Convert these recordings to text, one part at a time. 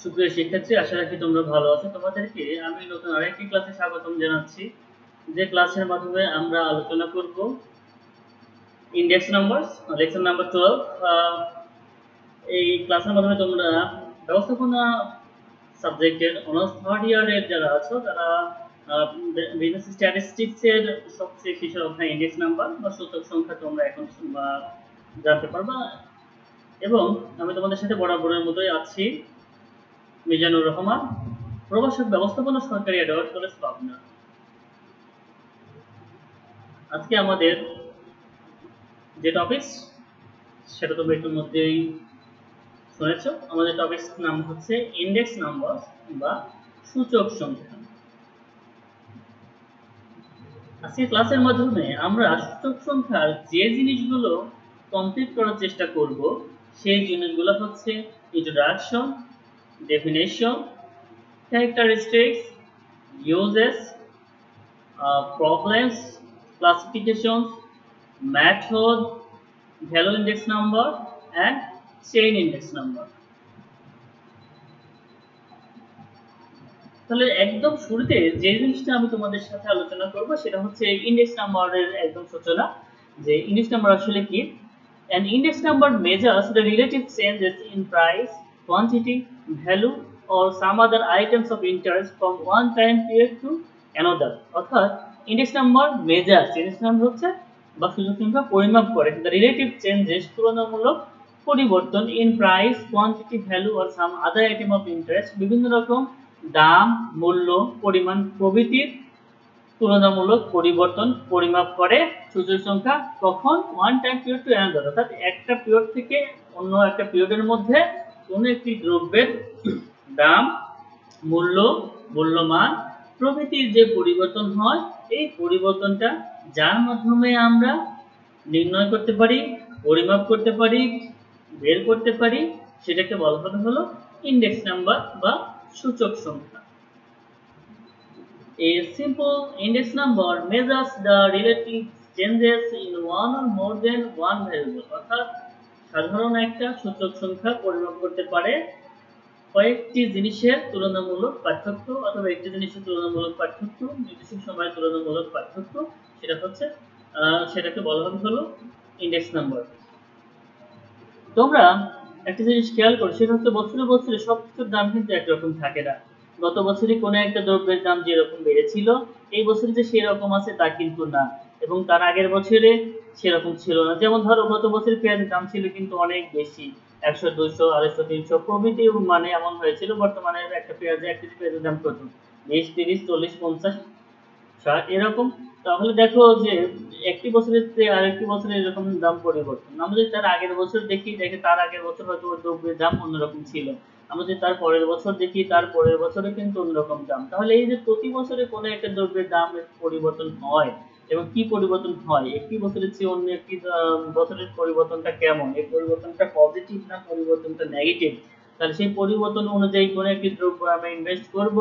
সুপ্রিয় শিক্ষার্থী, আশা রাখি তোমরা ভালো আছো। তোমাদেরকে আমি নতুন আরেকটি ক্লাসে স্বাগতম জানাচ্ছি, যে ক্লাসের মাধ্যমে আমরা আলোচনা করব ইন্ডেক্স নাম্বার, লেসন নাম্বার 12। এই ক্লাসের মাধ্যমে তোমরা ব্যবস্থাপনা সাবজেক্টের অনার্স থার্ড ইয়ারের যারা আছো তারা বিজনেস স্ট্যাটিস্টিক্স এর সবচেয়ে শেষের অধ্যায় ইন্ডেক্স নাম্বার বা সূচক সংখ্যা তোমরা এখন জানতে পারবা। এবং আমি তোমাদের সাথে বরাবরের মতোই আছি, মিজানুর রহমান, প্রভাষক ব্যবস্থাপনা সরকারি অ্যাডওয়ার্ড কলেজ পাবনা। আজকে আমাদের যে টপিকস সেটা তোমরা একটু মধ্যেই শুনেছ। আমাদের টপিকস নাম হচ্ছে ইন্ডেক্স নাম্বার বা সূচক সংখ্যা। আজকে ক্লাসের মাধ্যমে আমরা সূচক সংখ্যার যে জিনিসগুলো কমপ্লিট করার চেষ্টা করব সেই জিনিসগুলো হচ্ছে introduction, definition, characteristics, uses, problems, classifications, method, value index number and chain index number. তাহলে একদম শুরুতে যে জিনিসটা আমি তোমাদের সাথে আলোচনা করব সেটা হচ্ছে ইন্ডেক্স নাম্বারের একদম সূচনা, যে ইন্ডেক্স নাম্বার আসলে কি। An index number measures the relative changes in price, quantity, value or some other items of interest from one time period to another. অর্থাৎ index number measures, index number হচ্ছে বা সূচক সংখ্যা পরিমাপ করে the relative changes, তুলনামূলক পরিবর্তন in price, quantity, value or some other item of interest, বিভিন্ন রকম দাম, মূল্য, পরিমাণ প্রভৃতির তুলনামূলক পরিবর্তন পরিমাপ করে সূচক সংখ্যা। কখন? One time period to another, অর্থাৎ একটা পিরিয়ড থেকে অন্য একটা পিরিয়ডের মধ্যে কোনো একটি দ্রব্যের দাম, মূল্য, মূল্যমান প্রভৃতির যে পরিবর্তন হয়, এই পরিবর্তনটা যার মাধ্যমে আমরা নির্ণয় করতে পারি, পরিমাপ করতে পারি, বের করতে পারি, সেটাকে বলা হলো ইন্ডেক্স নাম্বার বা সূচক সংখ্যা। A simple index number measures the relative changes in one or more than one variable. অর্থাৎ সাধারণ একটা সূচক সংখ্যা পরিমাপ করতে পারে কয়েকটি জিনিসের তুলনামূলক পার্থক্য অথবা একটি জিনিসের তুলনামূলক পার্থক্য, নির্দিষ্ট সময়ের তুলনামূলক পার্থক্য, সেটাকে বলা হলো ইন্ডেক্স নাম্বার। তোমরা একটা জিনিস খেয়াল করো, সেটা হচ্ছে বছরে বছরে সব কিছুর দাম কিন্তু একরকম থাকে না। গত বছরই কোনো একটা দ্রব্যের দাম যেরকম বেড়েছিল, এই বছরে যে সেরকম আছে তা কিন্তু না, এবং তার আগের বছরে সেরকম ছিল না। যেমন ধরো গত বছর পেঁয়াজের দাম ছিল কিন্তু অনেক বেশি, 100, 200, 250, 300 প্রভৃতি, মানে এমন হয়েছিল। বর্তমানে একটা পেঁয়াজে, এক কেজি পেঁয়াজের দাম কত? 20, 30, 40, 50, 60 এরকম। তাহলে দেখো যে একটি বছরের চেয়ে আরেকটি বছরে এরকম দাম পরিবর্তন। আমরা যদি তার আগের বছর দেখি, তার আগের বছর হয়তো ওই দ্রব্যের দাম অন্যরকম ছিল। আমরা যদি তার পরের বছর দেখি, তার পরের বছরে কিন্তু অন্যরকম দাম। তাহলে এই যে প্রতি বছরে কোনো একটা দ্রব্যের দাম পরিবর্তন হয়, এবং কি পরিবর্তন হয়, একটি বছরের চেয়ে অন্য একটি বছরের পরিবর্তনটা কেমন, এই পরিবর্তনটা পজিটিভ না পরিবর্তনটা নেগেটিভ, তাহলে সেই পরিবর্তন অনুযায়ী কোনো একটি দ্রব্য আমরা ইনভেস্ট করব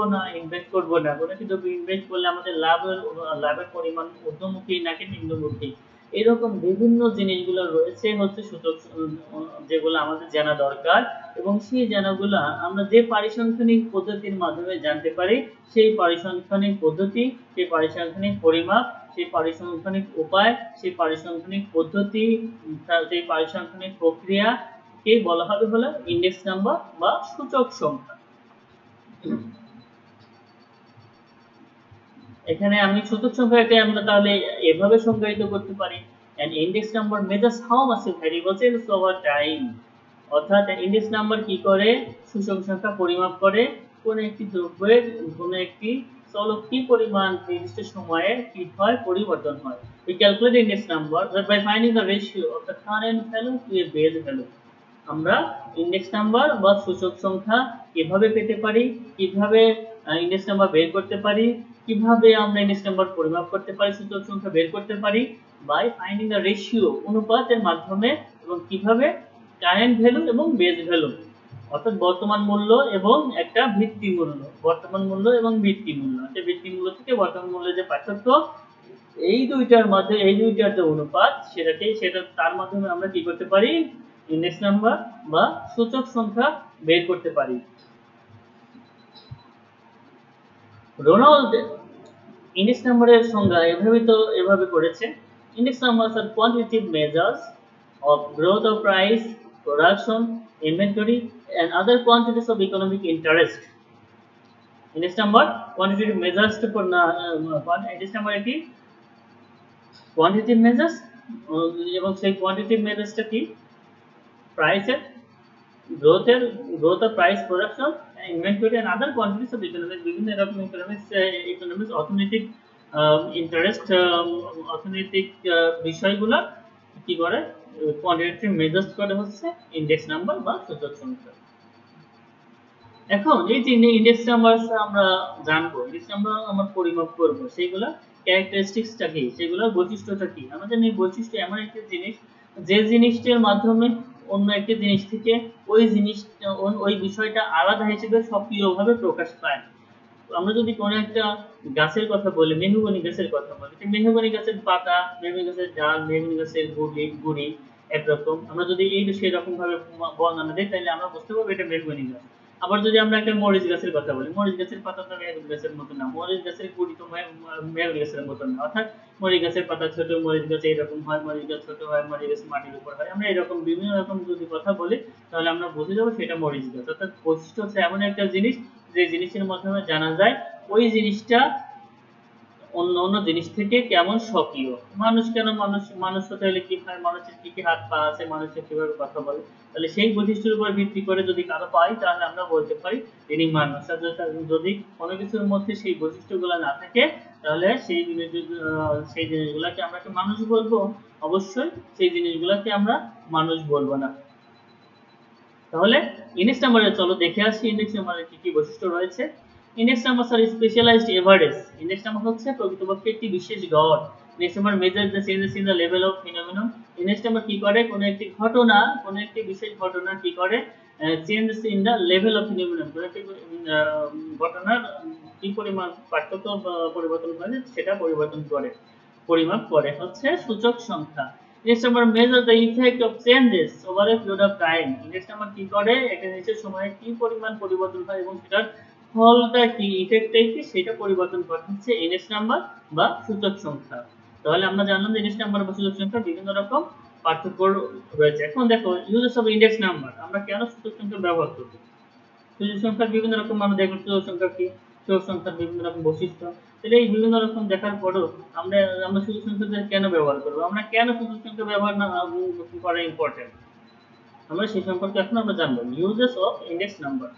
না কোনো একটি দ্রব্য ইনভেস্ট করলে আমাদের লাভের পরিমাণ ঊর্ধ্বমুখী নাকি নিম্নমুখী, এরকম বিভিন্ন জিনিসগুলো রয়েছে হচ্ছে সূচক, যেগুলো আমাদের জানা দরকার। এবং সেই জানাগুলো আমরা যে পারিসংখ্যানিক পদ্ধতির মাধ্যমে জানতে পারি, সেই পারিসংখ্যানিক পদ্ধতি, সেই পারিসংখ্যানিক পরিমাপ, সেই পারিসংখ্যানিক উপায়, সেই পারিসংখ্যানিক পদ্ধতি, সেই পারিসংখ্যানিক প্রক্রিয়া কে বলা হবে হলো ইন্ডেক্স নাম্বার বা সূচক সংখ্যা। এখানে আমি সূচক সংখ্যাকে আমরা তাহলে এভাবে সংজ্ঞায়িত করতে পারি, an index number measures how much a variable changes over time. অর্থাৎ ইন্ডেক্স নাম্বার কি করে? সূচক সংখ্যা পরিমাপ করে কোন একটি দ্রব্যের কোন একটি চলক কি পরিমাণ নির্দিষ্ট সময়ে কি হয়, পরিবর্তন হয়। We calculate index number by finding the ratio of the current value to a base value. আমরা ইন্ডেক্স নাম্বার বা সূচক সংখ্যা কিভাবে পেতে পারি, কিভাবে ইন্ডেক্স নাম্বার বের করতে পারি, কিভাবে আমরা ইন্ডেক্স নাম্বার পরিমাপ করতে পারি, সূচক সংখ্যা বের করতে পারি বাই ফাইন্ডিং দ্য রেশিও, অনুপাতের মাধ্যমে, এবং কিভাবে কারেন্ট ভ্যালু এবং বেস ভ্যালু, অর্থাৎ বর্তমান মূল্য এবং একটা ভিত্তি মূল্য, বর্তমান মূল্য এবং ভিত্তি মূল্য, যে ভিত্তি মূল্য থেকে বর্তমান মূল্যের যে পার্থক্য, এই দুইটার মধ্যে এই দুইটার যে অনুপাত, সেটা তার মাধ্যমে আমরা কি করতে পারি, ইন্ডেক্স নাম্বার বা সূচক সংখ্যা বের করতে পারি। রোনাল্ড ইন্ডেক্স নাম্বারের সংজ্ঞা এভাবে করেছে। Index numbers are quantitative measures of growth of price, production, inventory and other quantities of economic interest. Index number quantitative measures পর না, ইন্ডেক্স নাম্বার কি কোয়ান্টিটেটিভ মেজার্স, এবং সেই কোয়ান্টিটেটিভ মেজার্সটা কি প্রাইসের, গ্রোথের, growth of price, production, inventory and other quantities of economics, বিভিন্ন রকম ইকোনমিক্স অর্থনৈতিক ইন্টারেস্ট, অর্থনৈতিক বিষয়গুলো কি করে কোয়ান্টিটেটিভ মেজার্স করে হচ্ছে ইন্ডেক্স নাম্বার বা সূচক সংখ্যা। এখন এই যে ইন্ডেক্স নাম্বার আমরা জানবো, ইন্ডেক্স নাম্বার আমরা পরিমাপ করব, সেইগুলা ক্যারেক্টারিস্টিক্সটা কি, সেগুলোর বৈশিষ্ট্যটা কি। আমরা জানি বৈশিষ্ট্য এমন একটা জিনিস যে জিনিসটার মাধ্যমে অন্য একটা জিনিস থেকে ওই জিনিস, ওই বিষয়টা আলাদা হিসেবে সক্রিয়ভাবে প্রকাশ পায়। আমরা যদি কোনো একটা গাছের কথা বলি, মেহগনি গাছের কথা বলি, মেহগনি গাছের পাতা, মেহগনি গাছের ডাল, মেহগনি গাছের গুড়ি একরকম। আমরা যদি এই সেরকম ভাবে বর্ণনা দিই তাহলে আমরা বুঝতে পারবো এটা মেহগনি গাছ। আবার যদি আমরা একটা মরিচ গাছের কথা বলি, মরিচ গাছের পাতা তো মেহগনি গাছের মতো না, মরিচ গাছের গুড়ি তো মেহগনি গাছের মতো না। অর্থাৎ মরিচ গাছের পাতা ছোট, মরিচ গাছ এরকম হয়, মরিচ গাছ ছোট হয়, মরিচ গাছ মাটির উপর হয়। আমরা এরকম বিভিন্ন রকম যদি কথা বলি তাহলে আমরা বুঝে যাবো সেটা মরিচ গাছ। অর্থাৎ বৈশিষ্ট্য হচ্ছে এমন একটা জিনিস যে জিনিসের মাধ্যমে জানা যায় ওই জিনিসটা অন্য অন্য জিনিস থেকে কেমন স্বকীয়। মানুষ কেন মানুষ, মানুষ হতে হলে কি হয়, মানুষের কি কি হাত পা আছে, মানুষের কিভাবে কথা বলে, তাহলে সেই বৈশিষ্ট্যের উপর ভিত্তি করে যদি কারো পাই তাহলে আমরা বলতে পারি তিনি মানুষ। আর যদি কোনো কিছুর মধ্যে সেই বৈশিষ্ট্যগুলো না থাকে তাহলে সেই জিনিসগুলোকে আমরা কি মানুষ বলবো? অবশ্যই সেই জিনিসগুলোকে আমরা মানুষ বলবো না। তাহলে ইন্ডেক্স নাম্বারে চলো দেখে আসি ইন্ডেক্স নাম্বারের কি কি বৈশিষ্ট্য রয়েছে। ইন্ডেক্স নাম্বার আর স্পেশালাইজড এভারেজ। ইন্ডেক্স নাম্বার হচ্ছে প্রকৃতপক্ষে একটি বিশেষ গড়। Index number measure the changes in the level of ফিনোমেনন। Index number কি করে কোনো একটি ঘটনা, কোনো একটি বিশেষ ঘটনা কি করে changes in the level of ফিনোমেনন, কোনো একটি ঘটনার কি পরিমাণ পার্থক্য পরিবর্তন করে সেটা পরিবর্তন করে, পরিমাপ করে হচ্ছে সূচক সংখ্যা। Index number measure the effect of changes over a period of time. Index number কি করে একটা নির্দিষ্ট সময়ে কি পরিমাণ পরিবর্তন হয় এবং সেটার ফলটা কি, ইফেক্টটা কি, সেটা পরিবর্তন করে হচ্ছে ইন্ডেক্স নাম্বার বা সূচক সংখ্যা। তাহলে আমরা জানলাম যে ইন্ডেক্স নাম্বার বা সূচক সংখ্যা বিভিন্ন রকম পার্থক্য রয়েছে। এখন দেখো ইউজেস অফ ইন্ডেক্স নাম্বার, আমরা কেন সূচক সংখ্যা ব্যবহার করব? সূচক সংখ্যার বিভিন্ন রকম আমরা দেখলাম সূচক সংখ্যা কি, সূচক সংখ্যার বিভিন্ন রকম বৈশিষ্ট্য। তাহলে এই বিভিন্ন রকম দেখার পরেও আমরা আমরা সূচক সংখ্যা কেন ব্যবহার করব, আমরা কেন সূচক সংখ্যা ব্যবহার না করা ইম্পর্টেন্ট, আমরা সেই সম্পর্কে এখন আমরা জানবো। ইউজেস অফ ইন্ডেক্স নাম্বার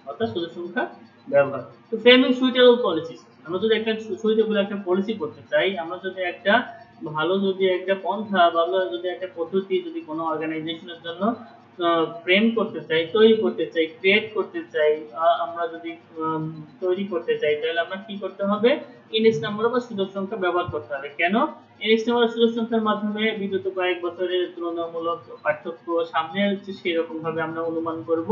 অর্থাৎ সূচক সংখ্যা ব্যবহার। তো ফ্রেমিং সুইটেবল পলিসিস, আমরা যদি একটা সুইটেবল একটা পলিসি করতে চাই, আমরা যদি একটা ভালো যদি একটা পন্থা, ভালো যদি একটা পদ্ধতি যদি কোনো অর্গানাইজেশনের জন্য ফ্রেম করতে চাই, তৈরি করতে চাই, ক্রিয়েট করতে চাই, আমরা যদি তৈরি করতে চাই তাহলে আমরা কি করতে হবে? ইন্ডেক্স নাম্বার বা সূচক সংখ্যা ব্যবহার করতে হবে। কেন? ইন্ডেক্স নাম্বার সূচক সংখ্যার মাধ্যমে বিগত কয়েক বছরের তুলনামূলক পার্থক্য সামনের সেরকম ভাবে আমরা অনুমান করব।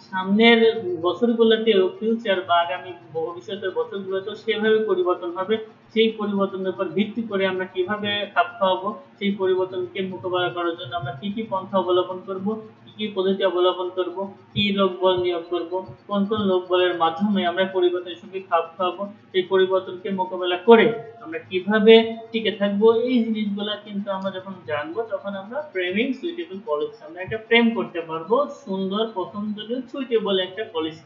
সামনের বছরগুলোতেও ফিউচার বা আগামী ভবিষ্যতের বছরগুলোতেও সেভাবে পরিবর্তন হবে। সেই পরিবর্তনের উপর ভিত্তি করে আমরা কিভাবে খাপ খাওয়াবো, সেই পরিবর্তনকে মোকাবেলা করার জন্য আমরা কি কি পন্থা অবলম্বন করব, কি কি পদ্ধতি অবলম্বন করব, কি লোকবল নিয়োগ করব, কোন কোন লোকবলের মাধ্যমে আমরা পরিবর্তনের সঙ্গে খাপ খাওয়াবো, সেই পরিবর্তনকে মোকাবেলা করে আমরা কিভাবে টিকে থাকবো, এই জিনিসগুলো কিন্তু আমরা যখন জানবো তখন আমরা ফ্রেমিং সুইটেবল পলিসি, আমরা একটা ফ্রেম করতে পারবো সুন্দর পছন্দনীয় সুইটেবল একটা পলিসি।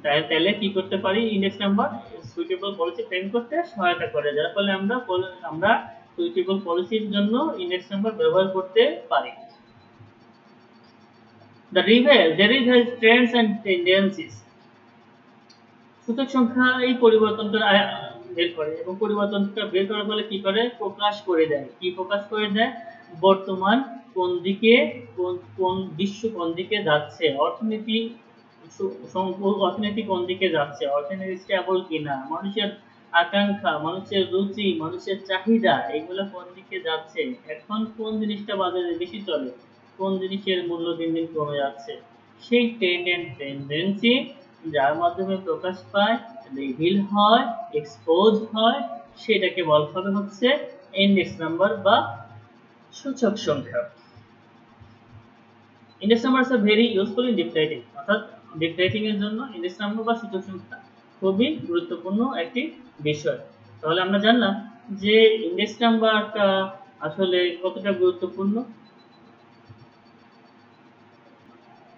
তাহলে কি করতে পারি? Index number suitable policy frame করতে সহায়তা করে, যার ফলে আমরা সুইটেবল পলিসির জন্য ইন্ডেক্স নাম্বার ব্যবহার করতে পারি। The derives trends and tendencies. সূচক সংখ্যা এই পরিবর্তনটা বের করে এবং পরিবর্তনটা বের করার ফলে কি করে? প্রকাশ করে দেয়। কি প্রকাশ করে দেয়? বর্তমান কোন দিকে, কোন বিশ্ব কোন দিকে যাচ্ছে, অর্থনীতি অর্থনীতি কোন দিকে যাচ্ছে, অর্থনীতি স্টেবল কিনা, মানুষের আকাঙ্ক্ষা, মানুষের রুচি, মানুষের চাহিদা এগুলো কোন দিকে যাচ্ছে, এখন কোন জিনিসটা বাজারে বেশি চলে, কোন জিনিসের মূল্য দিন দিন কমে যাচ্ছে, সেই ট্রেন্ড এন্ড টেন্ডেন্সি যার মাধ্যমে প্রকাশ পায়, রিভিল হয়, এক্সপোজ হয়, সেটাকে বলা হবে হচ্ছে ইন্ডেক্স নাম্বার বা সূচক সংখ্যা। Index number is very useful in deep writing, অর্থাৎ ডিপ রাইটিং এর জন্য ইন্ডেক্স নাম্বার বা সূচক সংখ্যা খুবই গুরুত্বপূর্ণ একটি বিষয়। তাহলে আমরা জানলাম যে ইন্ডেক্স নাম্বারটা আসলে কতটা গুরুত্বপূর্ণ।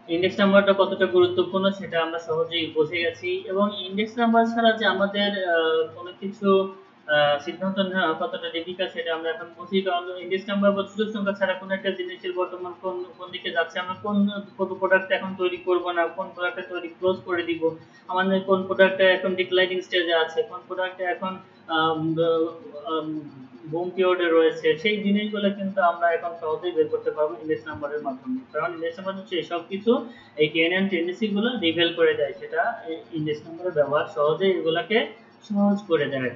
ইন্ডেক্স নাম্বারটা কতটা গুরুত্বপূর্ণ সেটা আমরা সহজেই বুঝে গেছি, এবং ইন্ডেক্স নাম্বার ছাড়া যে আমাদের কোনো কিছু সিদ্ধান্ত নেওয়া কতটা ডিফিকাল্ট সেটা আমরা এখন বুঝি। কারণ ইন্ডেক্স নাম্বার বা সূচক সংখ্যা ছাড়া কোনো একটা জিনিসের বর্তমান কোন দিকে যাচ্ছে, আমরা কোন প্রোডাক্ট এখন তৈরি করব না, কোন প্রোডাক্টটা তৈরি ক্লোজ করে দিব, আমাদের কোন প্রোডাক্টটা এখন ডিক্লাইনিং স্টেজে আছে, কোন প্রোডাক্টটা এখন আম আম বুম পিরিয়ডে রয়েছে, সেই জিনিসগুলো কিন্তু আমরা এখন সহজেই বের করতে পারবো ইন্ডেক্স নাম্বারের মাধ্যমে। কারণ ইন্ডেক্স নাম্বার হচ্ছে সবকিছু এই টেন টেন্ডেন্সি গুলো রিভেল করে দেয়, সেটা ইন্ডেক্স নাম্বারের ব্যবহার সহজেই এগুলাকে সহজ করে দেয়।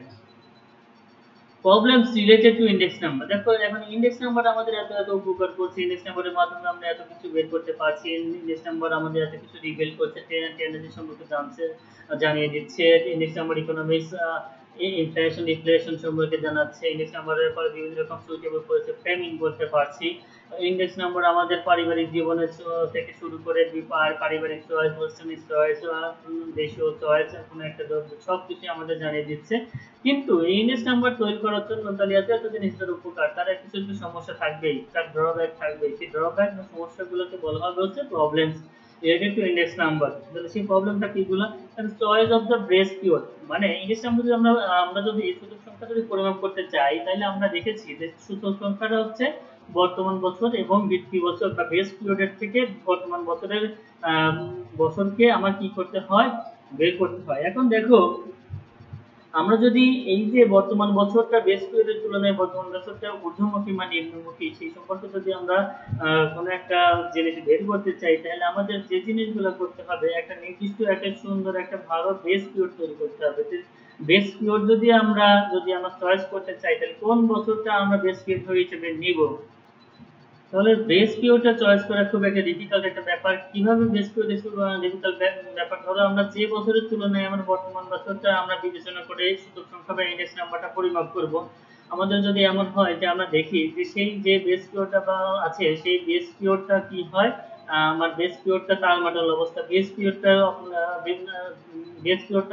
Problems related to index number. দেখো এখন ইন্ডেক্স নাম্বার আমাদের এত উপকার করছে, ইন্ডেক্স নাম্বারের মাধ্যমে আমরা এত কিছু বের করতে পারছি, ইন্ডেক্স নাম্বার আমাদের এত কিছু রিভেল করছে, টেন্ডেন্সি সম্পর্কে জানিয়ে দিচ্ছে, index number economics inflation deflation সম্পর্কে জানাচ্ছে, ইন্ডেক্স নাম্বারের পরে বিভিন্ন রকম সুইটেবল করেছে ফ্রেমিং করতে পারছি। ইন্ডেক্স নাম্বার আমাদের পারিবারিক জীবনের থেকে শুরু করে পারিবারিক চয়েস, হোস্টেলিক চয়েস, দেশীয় চয়েস, কোনো একটা সবকিছু আমাদের জানিয়ে দিচ্ছে। কিন্তু এই ইন্ডেক্স নাম্বার তৈরি করার জন্য তাহলে এত জিনিসটার উপকার, তার কিছু কিছু সমস্যা থাকবেই, তার ড্রব্যাক থাকবেই। সেই ড্রব্যাক বা সমস্যাগুলোকে বলা হবে হচ্ছে problems related to index number. তাহলে সেই প্রবলেমটা কিগুলো? Choice of the base period, মানে ইন্ডেক্স নাম্বার যদি আমরা যদি সূচক সংখ্যা যদি পরিমাপ করতে চাই, তাহলে আমরা দেখেছি যে সূচক সংখ্যাটা হচ্ছে বর্তমান বছর এবং বৃদ্ধি বছর বা বেস পিরিয়ডের থেকে বর্তমান বছরের বছরকে আমার কি করতে হয়, বের করতে হয়। এখন দেখো আমরা যদি এই যে বর্তমান বছরটা বেস পিরিয়ডের তুলনায় বর্তমান বছরটা ঊর্ধ্বমুখী বা নিম্নমুখী সেই সম্পর্কে যদি আমরা কোনো একটা জিনিস বের করতে চাই, তাহলে আমাদের যে জিনিসগুলো করতে হবে, একটা নির্দিষ্ট একটা সুন্দর একটা ভালো বেস পিরিয়ড তৈরি করতে হবে। বেস পিরিয়ড যদি আমরা চয়েস করতে চাই, তাহলে কোন বছরটা আমরা বেস পিরিয়ড হিসেবে নিব। তাহলে বেস পিরিয়ডটা চয়েস করা খুব একটা ডিফিকাল্ট একটা ব্যাপার। কিভাবে বেস পিরিয়ড ডিফিকাল্ট ব্যাপার? ধরো আমরা যে বছরের তুলনায় আমার বর্তমান বছরটা আমরা বিবেচনা করে সূচক সংখ্যা বা ইন্ডেক্স নাম্বারটা পরিমাপ করব। আমাদের যদি এমন হয় যে আমরা দেখি যে সেই যে বেস পিরিয়ডটা বা আছে সেই বেস পিরিয়ডটা কি হয়, আমার বেস পিরিয়ডটা টালমাটাল অবস্থা, বেস পিরিয়ডটা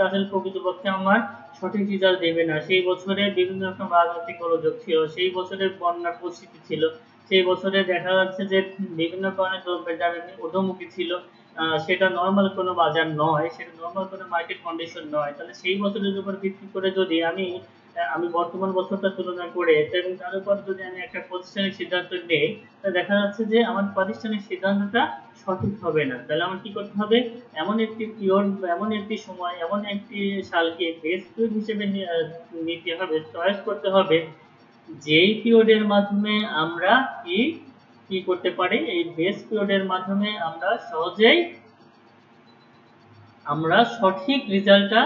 আসলে প্রকৃতপক্ষে আমার সঠিক রেজাল্ট দেবে না। সেই বছরে বিভিন্ন রকম রাজনৈতিক গোলযোগ ছিল, সেই বছরে বন্যার পরিস্থিতি ছিল, সেই বছরে দেখা যাচ্ছে যে বিভিন্ন কারণে দ্রব্যের দাম এমনি ঊর্ধ্বমুখী ছিল, সেটা নরমাল কোনো বাজার নয়, সেটা নরমাল কোনো মার্কেট কন্ডিশন নয়। তাহলে সেই বছরের উপর ভিত্তি করে যদি আমি বর্তমান বছরটা তুলনা করে এবং তার উপর যদি আমি একটা প্রাতিষ্ঠানিক সিদ্ধান্ত নেই, তাহলে দেখা যাচ্ছে যে আমার প্রাতিষ্ঠানিক সিদ্ধান্তটা সঠিক হবে না। তাহলে আমার কি করতে হবে, এমন একটি পিরিয়ড, এমন একটি সময়, এমন একটি সালকে বেস পিরিয়ড হিসেবে নিতে হবে, চয়েস করতে হবে, যেই পিরিয়ডের মাধ্যমে আমরা কি কি করতে পারি, এই বেস পিরিয়ডের মাধ্যমে আমরা সঠিক রেজাল্টটা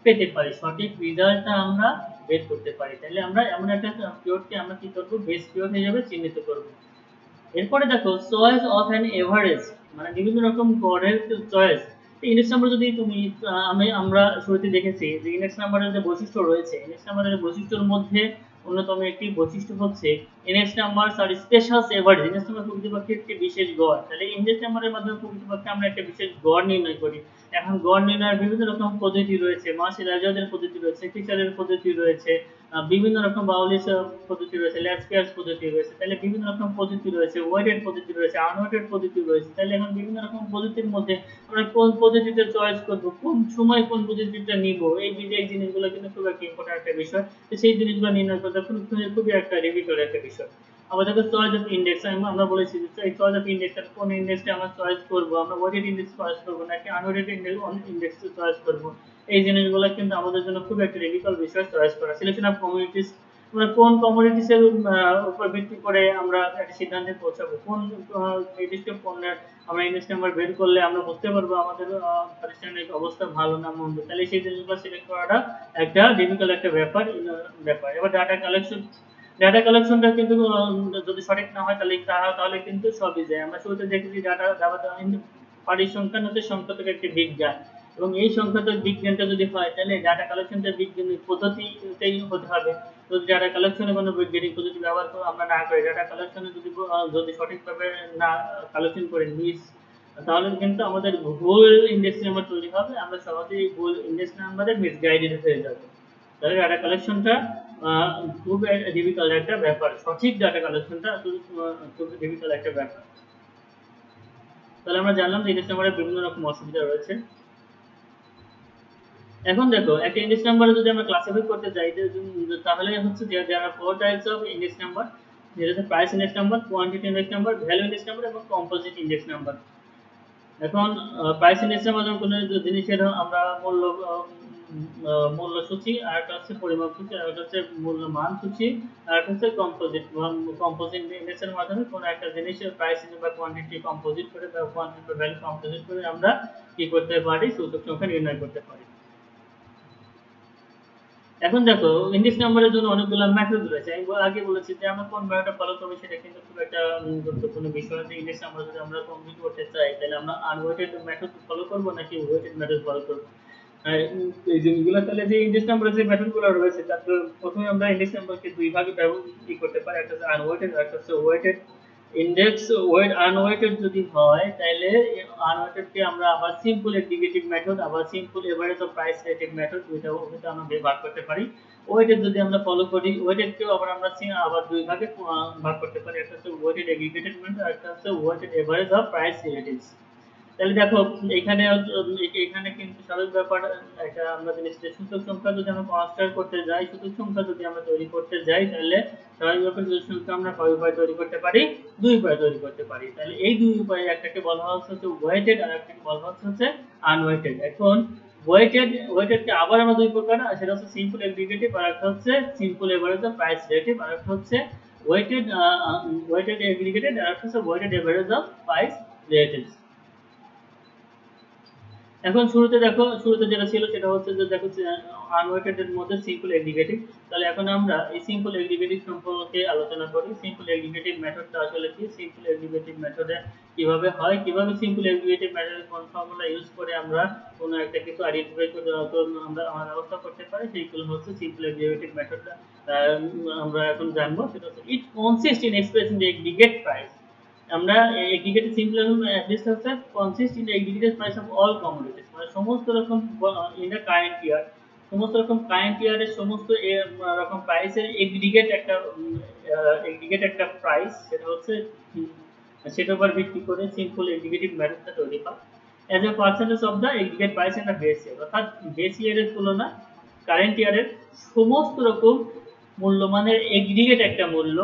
পেতে পারি, সঠিক রেজাল্টটা আমরা বের করতে পারি। তাহলে আমরা এমন একটা পিরিয়ডকে আমরা কি করব, বেস পিরিয়ড হিসেবে চিহ্নিত করব। এরপরে দেখো চয়েস অফ অ্যান এভারেজ, মানে বিভিন্ন রকম গড়ের চয়েস। ইন্ডেক্স নাম্বার যদি তুমি আমরা শুরুতে দেখেছি যে ইন্ডেক্স নাম্বারের যে বৈশিষ্ট্য রয়েছে, ইন্ডেক্স নাম্বারের বৈশিষ্ট্যের মধ্যে অন্যতম একটি বৈশিষ্ট্য হচ্ছে ইন্ডেক্স নাম্বার আর স্পেশাল এভারেজ। ইন্ডেক্স নাম্বার প্রকৃতপক্ষে একটি বিশেষ গড়। তাহলে ইন্ডেক্স নাম্বারের মাধ্যমে প্রকৃতপক্ষে আমরা একটা বিশেষ গড় নির্ণয় করি। এখন গড় নির্ণয়ের বিভিন্ন রকম পদ্ধতি রয়েছে, মাসি রাজাদের পদ্ধতি রয়েছে, ফিচারের পদ্ধতি রয়েছে, বিভিন্ন রকম বাউলিস পদ্ধতি রয়েছে, ল্যাটস্পিয়ার্স পদ্ধতি রয়েছে। তাহলে বিভিন্ন রকম পদ্ধতি রয়েছে, ওয়েটেড পদ্ধতি রয়েছে, আনওয়েটেড পদ্ধতি রয়েছে। তাহলে এখন বিভিন্ন রকম পদ্ধতির মধ্যে আমরা কোন পদ্ধতিতে চয়েস করব, কোন সময় কোন পদ্ধতিটা নিব, এই জিনিসগুলো কিন্তু খুব একটা ইম্পর্টেন্ট একটা বিষয়। তো সেই জিনিসগুলো নির্ণয় করতে খুবই একটা ডিফিকাল্ট একটা বিষয়। আবার দেখো চয়েস অফ ইন্ডেক্স, আমরা বলেছি যে চয়েস অফ ইন্ডেক্স, কোন ইন্ডেক্সটা আমরা চয়েস করব, আমরা ওয়েটেড ইন্ডেক্স চয়েস করব নাকি আনওয়েটেড ইন্ডেক্স চয়েস করব। এই জিনিসগুলো কিন্তু আমাদের জন্য খুব একটা ডিফিকাল্ট বিষয় চয়েস করা। সিলেকশন অফ কমিউনিটিস, আমরা কোন কমিউনিটিস এর উপর ভিত্তি করে আমরা একটা সিদ্ধান্তে পৌঁছাবো, কোন নির্দিষ্ট পণ্যের আমরা ইন্ডেক্স নাম্বার বের করলে আমরা বুঝতে পারবো আমাদের প্রাতিষ্ঠানিক অবস্থা ভালো না মন্দ। তাহলে সেই জিনিসগুলো সিলেক্ট করাটা একটা ডিফিকাল্ট একটা ব্যাপার। এবার ডাটা কালেকশনটা কিন্তু যদি সঠিক না হয় তাহলে কিন্তু সবই যায়। আমরা শুরুতে দেখেছি পরিসংখ্যান হচ্ছে সংখ্যাত্মক একটি বিজ্ঞান, এবং এই সংখ্যাত্মক বিজ্ঞানটা যদি হয় তাহলে ডাটা কালেকশনটা বিজ্ঞানিক পদ্ধতিতেই হতে হবে। যদি ডাটা কালেকশনে কোনো বৈজ্ঞানিক পদ্ধতি ব্যবহার আমরা না করি, ডাটা কালেকশনে যদি সঠিকভাবে না কালেকশন করে তাহলে কিন্তু আমাদের ভুল ইন্ডেক্স নাম্বার তৈরি হবে, আমরা সহজেই ভুল ইন্ডেক্স নাম্বারে মিসগাইডেড হয়ে যাব। তাহলে ডাটা কালেকশনটা খুব ডিফিকাল্ট একটা ব্যাপার, সঠিক ডাটা কালেকশনটা খুব ডিফিকাল্ট একটা ব্যাপার। তাহলে আমরা জানলাম যে ইন্ডেক্স নাম্বারের বিভিন্ন রকম অসুবিধা রয়েছে। এখন দেখো একটা ইন্ডেক্স নাম্বার যদি আমরা ক্লাসিফাই করতে যাই তাহলে হচ্ছে যে there are four types of index number. যেটা হচ্ছে price index number, quantity index number, value index number এবং কম্পোজিট ইন্ডেক্স নাম্বার। এখন প্রাইস ইন্ডেক্স নাম্বার যেমন কোনো জিনিসের আমরা মূল্য সূচি, আর একটা হচ্ছে পরিমাপ সূচি, আর একটা হচ্ছে মূল্য মান সূচি, আর একটা হচ্ছে কম্পোজিট ইন্ডেক্সের মাধ্যমে কোনো একটা জিনিসের প্রাইস বা কোয়ান্টিটি কম্পোজিট করে বা কোয়ান্টিটি বা ভ্যালু কম্পোজিট করে আমরা কি করতে পারি, সূচক সংখ্যা নির্ণয় করতে পারি। এখন দেখো ইন্ডেক্স নাম্বারের জন্য অনেকগুলো মেথড রয়েছে। আমি আগে বলেছি যে আমরা কোন মেথডটা ফলো করব সেটা কিন্তু খুব একটা গুরুত্বপূর্ণ বিষয়। যে ইন্ডেক্স নাম্বার যদি আমরা কমপ্লিট করতে চাই তাহলে আমরা আনওয়েটেড মেথড ফলো করব নাকি ওয়েটেড মেথড ফলো করব। এই জিনিসগুলো তাহলে যে ইন্ডেক্স নাম্বারের যে মেথডগুলো রয়েছে তার প্রথমে আমরা ইন্ডেক্স নাম্বারকে দুই ভাগে করতে পারি, একটা হচ্ছে আনওয়েটেড আর একটা হচ্ছে ওয়েটেড। ইন্ডেক্স আনওয়েটেড যদি হয় তাহলে আনওয়েটেড কে আমরা আবার সিম্পল এগ্রিগেটিভ মেথড আবার simple average of price relative method দুইটা আমরা ভাগ করতে পারি। ওয়েটেড যদি আমরা ফলো করি ওয়েটেড কেও আবার আমরা আবার দুই ভাগে ভাগ করতে পারি, একটা হচ্ছে ওয়েটেড এগ্রিগেটেড মেথড আর একটা হচ্ছে weighted average of price relatives. তাহলে দেখো এখানে এখানে কিন্তু স্বাভাবিক ব্যাপার একটা আমরা জিনিসটা সূচক সংখ্যা যদি আমরা কনস্ট্রাক্ট করতে যাই, সূচক সংখ্যা যদি আমরা তৈরি করতে যাই তাহলে স্বাভাবিক ব্যাপার সূচক সংখ্যা আমরা কয় উপায়ে তৈরি করতে পারি, দুই উপায়ে তৈরি করতে পারি। তাহলে এই দুই উপায়ে একটাকে বলা হচ্ছে ওয়েটেড আর একটাকে বলা হচ্ছে আনওয়েটেড। এখন ওয়েটেড কে আবার আমরা দুই প্রকার, সেটা হচ্ছে সিম্পল এগ্রিগেটিভ আর একটা হচ্ছে simple average of price relative আর একটা হচ্ছে ওয়েটেড ওয়েটেড এগ্রিগেটেড আর একটা হচ্ছে weighted average of price relatives. এখন শুরুতে যেটা ছিল সেটা হচ্ছে যে দেখো আনওয়েটেড এর মধ্যে সিম্পল এগ্রিগেটিভ। তাহলে এখন আমরা এই সিম্পল এগ্রিগেটিভ সম্পর্কে আলোচনা করি। সিম্পল এগ্রিগেটিভ মেথডটা আসলে কি, সিম্পল এগ্রিগেটিভ মেথডে কিভাবে হয়, কিভাবে সিম্পল এগ্রিগেটিভ মেথডের কোন ফর্মুলা ইউজ করে আমরা কোনো একটা কিছু আইডেন্টিফাই করে আমরা ব্যবস্থা করতে পারি, সেইগুলো হচ্ছে সিম্পল এগ্রিগেটিভ মেথডটা আমরা এখন জানবো। সেটা হচ্ছে ইট consist in expressing the aggregate price. আমরা এগ্রিগেটেড সিম্পল অ্যাড্রেস হচ্ছে consist in the aggregated price of all commodities, মানে সমস্ত রকম ইন দ্য কারেন্ট ইয়ার, সমস্ত রকম কারেন্ট ইয়ারের সমস্ত রকম প্রাইসের এগ্রিগেট একটা প্রাইস, সেটা হচ্ছে সেটার উপর ভিত্তি করে সিম্পল এগ্রিগেটিভ মেথডটা তৈরি হয়। As a percentage of the aggregate price in the base year, অর্থাৎ বেস ইয়ারের তুলনা কারেন্ট ইয়ারের সমস্ত রকম মূল্যমানের এগ্রিগেট একটা মূল্য,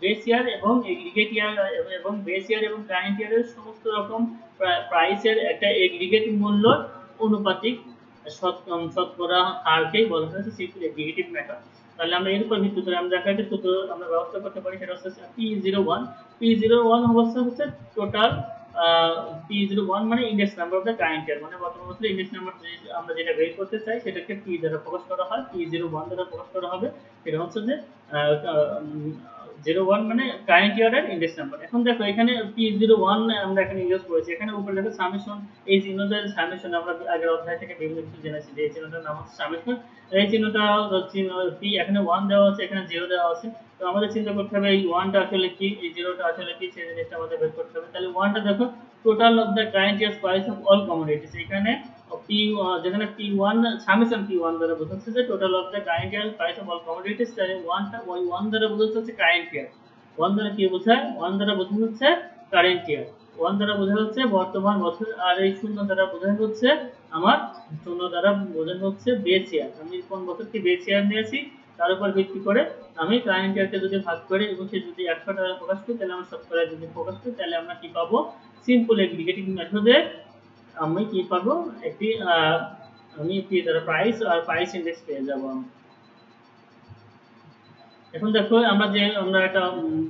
বেস ইয়ার এবং এগ্রিগেট ইয়ার এবং বেস ইয়ার এবং কারেন্ট ইয়ারের সমস্ত রকম প্রাইসের একটা এগ্রিগেট মূল্য অনুপাতিক শতকরা হারকেই বলা হয়েছে সিম্পল এগ্রিগেটিভ মেথড। তাহলে আমরা এর উপর ভিত্তি করে আমরা একটা সূত্র আমরা ব্যবস্থা করতে পারি, সেটা হচ্ছে P01। P01 হচ্ছে টোটাল P01 মানে index number of the current year, মানে বর্তমান বছরের ইন্ডেক্স নাম্বার আমরা যেটা বের করতে চাই সেটাকে P দ্বারা প্রকাশ করা হয়, P01 দ্বারা প্রকাশ করা হবে। সেটা হচ্ছে যে 01 মানে কারেন্ট ইয়ারের ইন্ডেক্স নাম্বার। এখন দেখো এখানে P01 আমরা এখানে ইউজ করেছি, এখানে উপরে দেখো সামেশন, এই চিহ্নটার সামেশন আমরা আগের অধ্যায় থেকে বিভিন্ন কিছু জেনেছি যে এই চিহ্নটার নাম হচ্ছে সামেশন। এই চিহ্নটা P এখানে 1 দেওয়া আছে, এখানে 0 দেওয়া আছে। তো আমাদের চিন্তা করতে হবে এই 1 টা আসলে কি, এই 0 টা আসলে কি, সেই জিনিসটা আমাদের বের করতে হবে। তাহলে 1 টা দেখো total of the current years price of all commodities, এখানে যেখানে P1 সামেশন P1 দ্বারা বোঝাচ্ছে যে total of the current year price of all commodities, তাহলে 1 টা ওই 1 দ্বারা বোঝাচ্ছে কারেন্ট ইয়ার। 1 দ্বারা কি বোঝায়, 1 দ্বারা বোঝানো হচ্ছে কারেন্ট ইয়ার, 1 দ্বারা বোঝানো হচ্ছে বর্তমান বছর, আর এই 0 দ্বারা বোঝানো হচ্ছে আমার 0 দ্বারা বোঝানো হচ্ছে বেস ইয়ার। আমি কোন বছরকে বেস ইয়ার নিয়েছি তার উপর ভিত্তি করে আমি কারেন্ট ইয়ারকে যদি ভাগ করি এবং সে যদি 100 দ্বারা প্রকাশ করি তাহলে আমরা শতকরা যদি প্রকাশ করি তাহলে আমরা কি পাবো, সিম্পল এগ্রিগেটিং মেথডে আমি কি পাবো, একটি আমি পি দ্বারা প্রাইস আর প্রাইস ইন্ডেক্স পেয়ে যাব। এখন দেখো আমরা একটা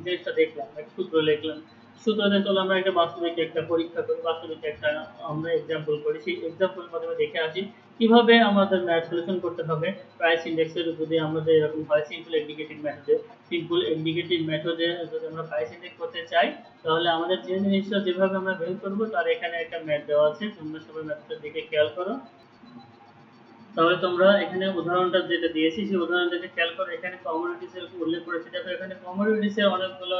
জিনিসটা দেখলাম, একটা সূত্র লিখলাম, সূত্রতে চলো আমরা একটা বাস্তবিক একটা পরীক্ষা করি, বাস্তবিক একটা আমরা এক্সাম্পল করি, সেই এক্সাম্পলের মাধ্যমে দেখে আসি কিভাবে আমাদের ম্যাথ সলিউশন করতে হবে প্রাইস ইন্ডেক্সের। যদি আমাদের এরকম হয় সিম্পল এগ্রিগেটিভ মেথডে যদি আমরা প্রাইস ইন্ডেক্স করতে চাই তাহলে আমাদের যে জিনিসটা যেভাবে আমরা বের করব তার এখানে একটা ম্যাথ দেওয়া আছে, তোমরা সবাই ম্যাথটার দিকে খেয়াল করো। তাহলে তোমরা এখানে উদাহরণটা যেটা দিয়েছি সেই উদাহরণটাকে খেয়াল করো। এখানে কমোডিটিস এর উল্লেখ করেছি। দেখো এখানে কমোডিটিস এর অনেকগুলো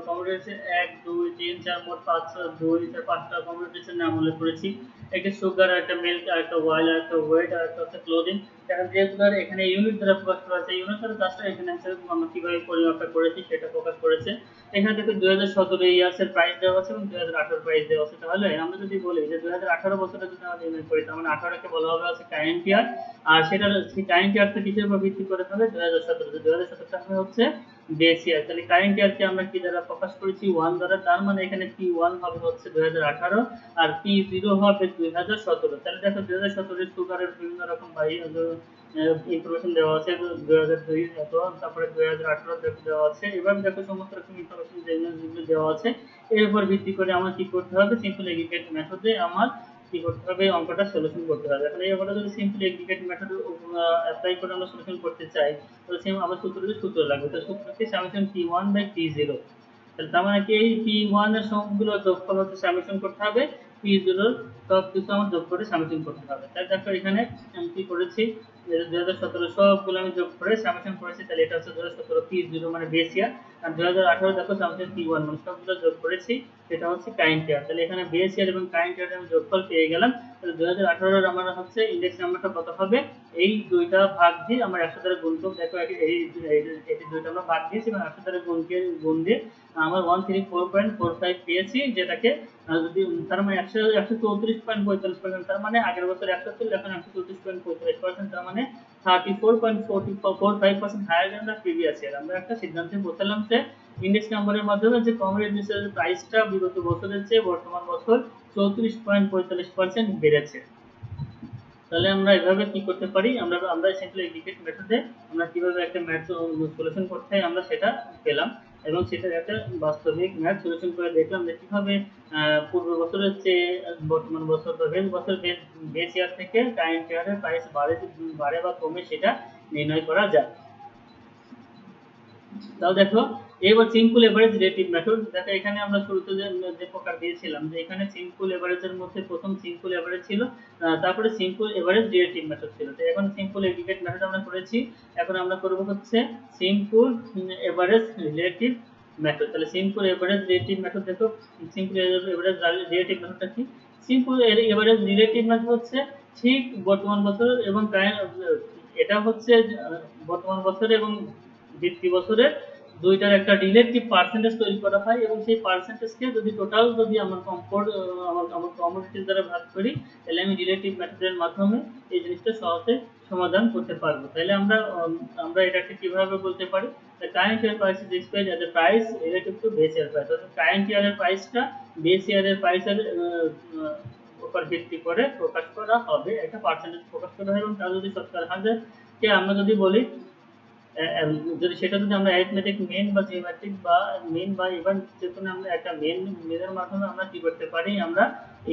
কমোডিটিস এর 1 2 3 4 মোট 5 2 4 5টা কমোডিটিস এর নাম উল্লেখ করেছি। একটা সুগার, একটা মিল্ক, একটা অয়েল, একটা ওয়েট, আর একটা হচ্ছে ক্লোদিং। এখন যেগুলো এখানে ইউনিট দ্বারা প্রকাশ করা আছে, ইউনিট দ্বারা কাজটা এখানে আমরা কিভাবে পরিমাপটা করেছি সেটা প্রকাশ করেছে। এখানে দেখো 2017 ইয়ার্স এর প্রাইস দেওয়া আছে এবং 2018 প্রাইস দেওয়া আছে। তাহলে আমরা যদি বলি যে 2018 বছরে যদি আমরা নির্ণয় করি, তার মানে 18 কে বলা হবে হচ্ছে কারেন্ট ইয়ার, আর সেটা সেই কারেন্ট ইয়ারটা কিসের উপর ভিত্তি করে হবে? 2017। 2017 হবে হচ্ছে বেস ইয়ার। তাহলে কারেন্ট ইয়ারকে আমরা কি দ্বারা প্রকাশ করেছি? 1 দ্বারা। তার মানে এখানে P1 হবে হচ্ছে 2018 আর P0 হবে 2017। তাহলে দেখো 2017 এর সুগারের বিভিন্ন রকম ইনফরমেশন দেওয়া আছে, 2002 এত, তারপরে 2018 দেওয়া আছে। এবার দেখো সমস্ত রকম ইনফরমেশন যেগুলো দেওয়া আছে এর উপর ভিত্তি করে আমার কি করতে হবে? সিম্পল এগ্রিগেট মেথডে আমার কি করতে হবে? অঙ্কটা সলিউশন করতে হবে। এখন এই অঙ্কটা যদি সিম্পল এগ্রিগেট মেথড অ্যাপ্লাই করে আমরা সলিউশন করতে চাই, তাহলে সেম আমার সূত্র লাগবে। তো সূত্র কি? Summation P1 by P0। তাহলে তার মানে কি এই P1 এর সবগুলো যোগফল হচ্ছে সামেশন করতে হবে, P0 এর সব কিছু আমার যোগ করে সামেশন করতে হবে। তাই দেখো এখানে আমি কি করেছি? 2017 সবগুলো আমি যোগ করে সামেশন করেছি। তাহলে এটা হচ্ছে 2017 P0 মানে বেস ইয়ার, আর 2018 দেখো সামেশন P1 মানে সবগুলো যোগ করেছি, সেটা হচ্ছে কারেন্ট ইয়ার। তাহলে এখানে বেস ইয়ার এবং কারেন্ট ইয়ার আমি যোগফল পেয়ে গেলাম। তাহলে 2018 এর আমার হচ্ছে ইন্ডেক্স নাম্বারটা কত হবে? এই দুইটা ভাগ দিয়ে আমরা 100 দ্বারা গুণ করব। দেখো এই দুইটা আমরা ভাগ দিয়েছি এবং 100 দ্বারা গুণ দিয়ে আমরা 134.45 পেয়েছি, যেটাকে যদি তার মানে 134.45%, তার মানে আগের বছর 100 ছিল, এখন 134.45%, তার মানে 34.45% higher than the previous year. আমরা একটা সিদ্ধান্তে পৌঁছালাম যে ইন্ডেক্স নাম্বারের মাধ্যমে যে কমোডিটিসের প্রাইসটা বিগত বছরের চেয়ে বর্তমান বছর 34.45% বেড়েছে। তাহলে আমরা এভাবে কি করতে পারি? আমরা সিম্পলি এগ্রিগেট মেথডে আমরা কিভাবে একটা ম্যাথ সলিউশন করতে হয় আমরা সেটা পেলাম, এবং সেটার একটা বাস্তবিক ম্যাথ সলিউশন করে দেখলাম যে কিভাবে পূর্ব বছরের চেয়ে বর্তমান বছর বা বেস ইয়ার থেকে কারেন্ট ইয়ারের প্রাইস বাড়ে বা কমে সেটা নির্ণয় করা যায়। তাহলে দেখো এবার সিম্পল এভারেজ রিলেটিভ মেথড। দেখো এখানে আমরা শুরুতে যে প্রকার দিয়েছিলাম যে এখানে সিম্পল এভারেজের মধ্যে প্রথম সিম্পল এভারেজ ছিল, তারপরে সিম্পল এভারেজ রিলেটিভ মেথড ছিল। তো এখন সিম্পল এগ্রিগেট মেথড আমরা করেছি, এখন আমরা করব হচ্ছে সিম্পল এভারেজ রিলেটিভ মেথড। তাহলে সিম্পল এভারেজ রিলেটিভ মেথড দেখো, সিম্পল এভারেজ রিলেটিভ মেথডটা কি? সিম্পল এভারেজ রিলেটিভ মেথড হচ্ছে ঠিক বর্তমান বছর এবং এটা হচ্ছে বর্তমান বছর এবং ভিত্তি বছরের দুইটার একটা রিলেটিভ পার্সেন্টেজ তৈরি করা হয়, এবং সেই পার্সেন্টেজকে যদি টোটাল যদি আমার আমার কমোডিটিস দ্বারা ভাগ করি, তাহলে আমি রিলেটিভ মেথডের মাধ্যমে এই জিনিসটা সহজে সমাধান করতে পারবো। তাহলে আমরা এটাকে কিভাবে বলতে পারি? the current year price is expressed as a price relative to base year price। অর্থাৎ কারেন্ট ইয়ারের প্রাইসটা বেস ইয়ারের প্রাইসের উপর ভিত্তি করে প্রকাশ করা হবে, একটা পার্সেন্টেজ প্রকাশ করা হবে, এবং তার যদি 70,000 কে আমরা যদি বলি, যদি সেটা যদি আমরা অ্যারিথমেটিক মেন বা জিওমেট্রিক বা মেন বা ইভেন যে কোনো আমরা একটা মেনের মাধ্যমে আমরা কি করতে পারি? আমরা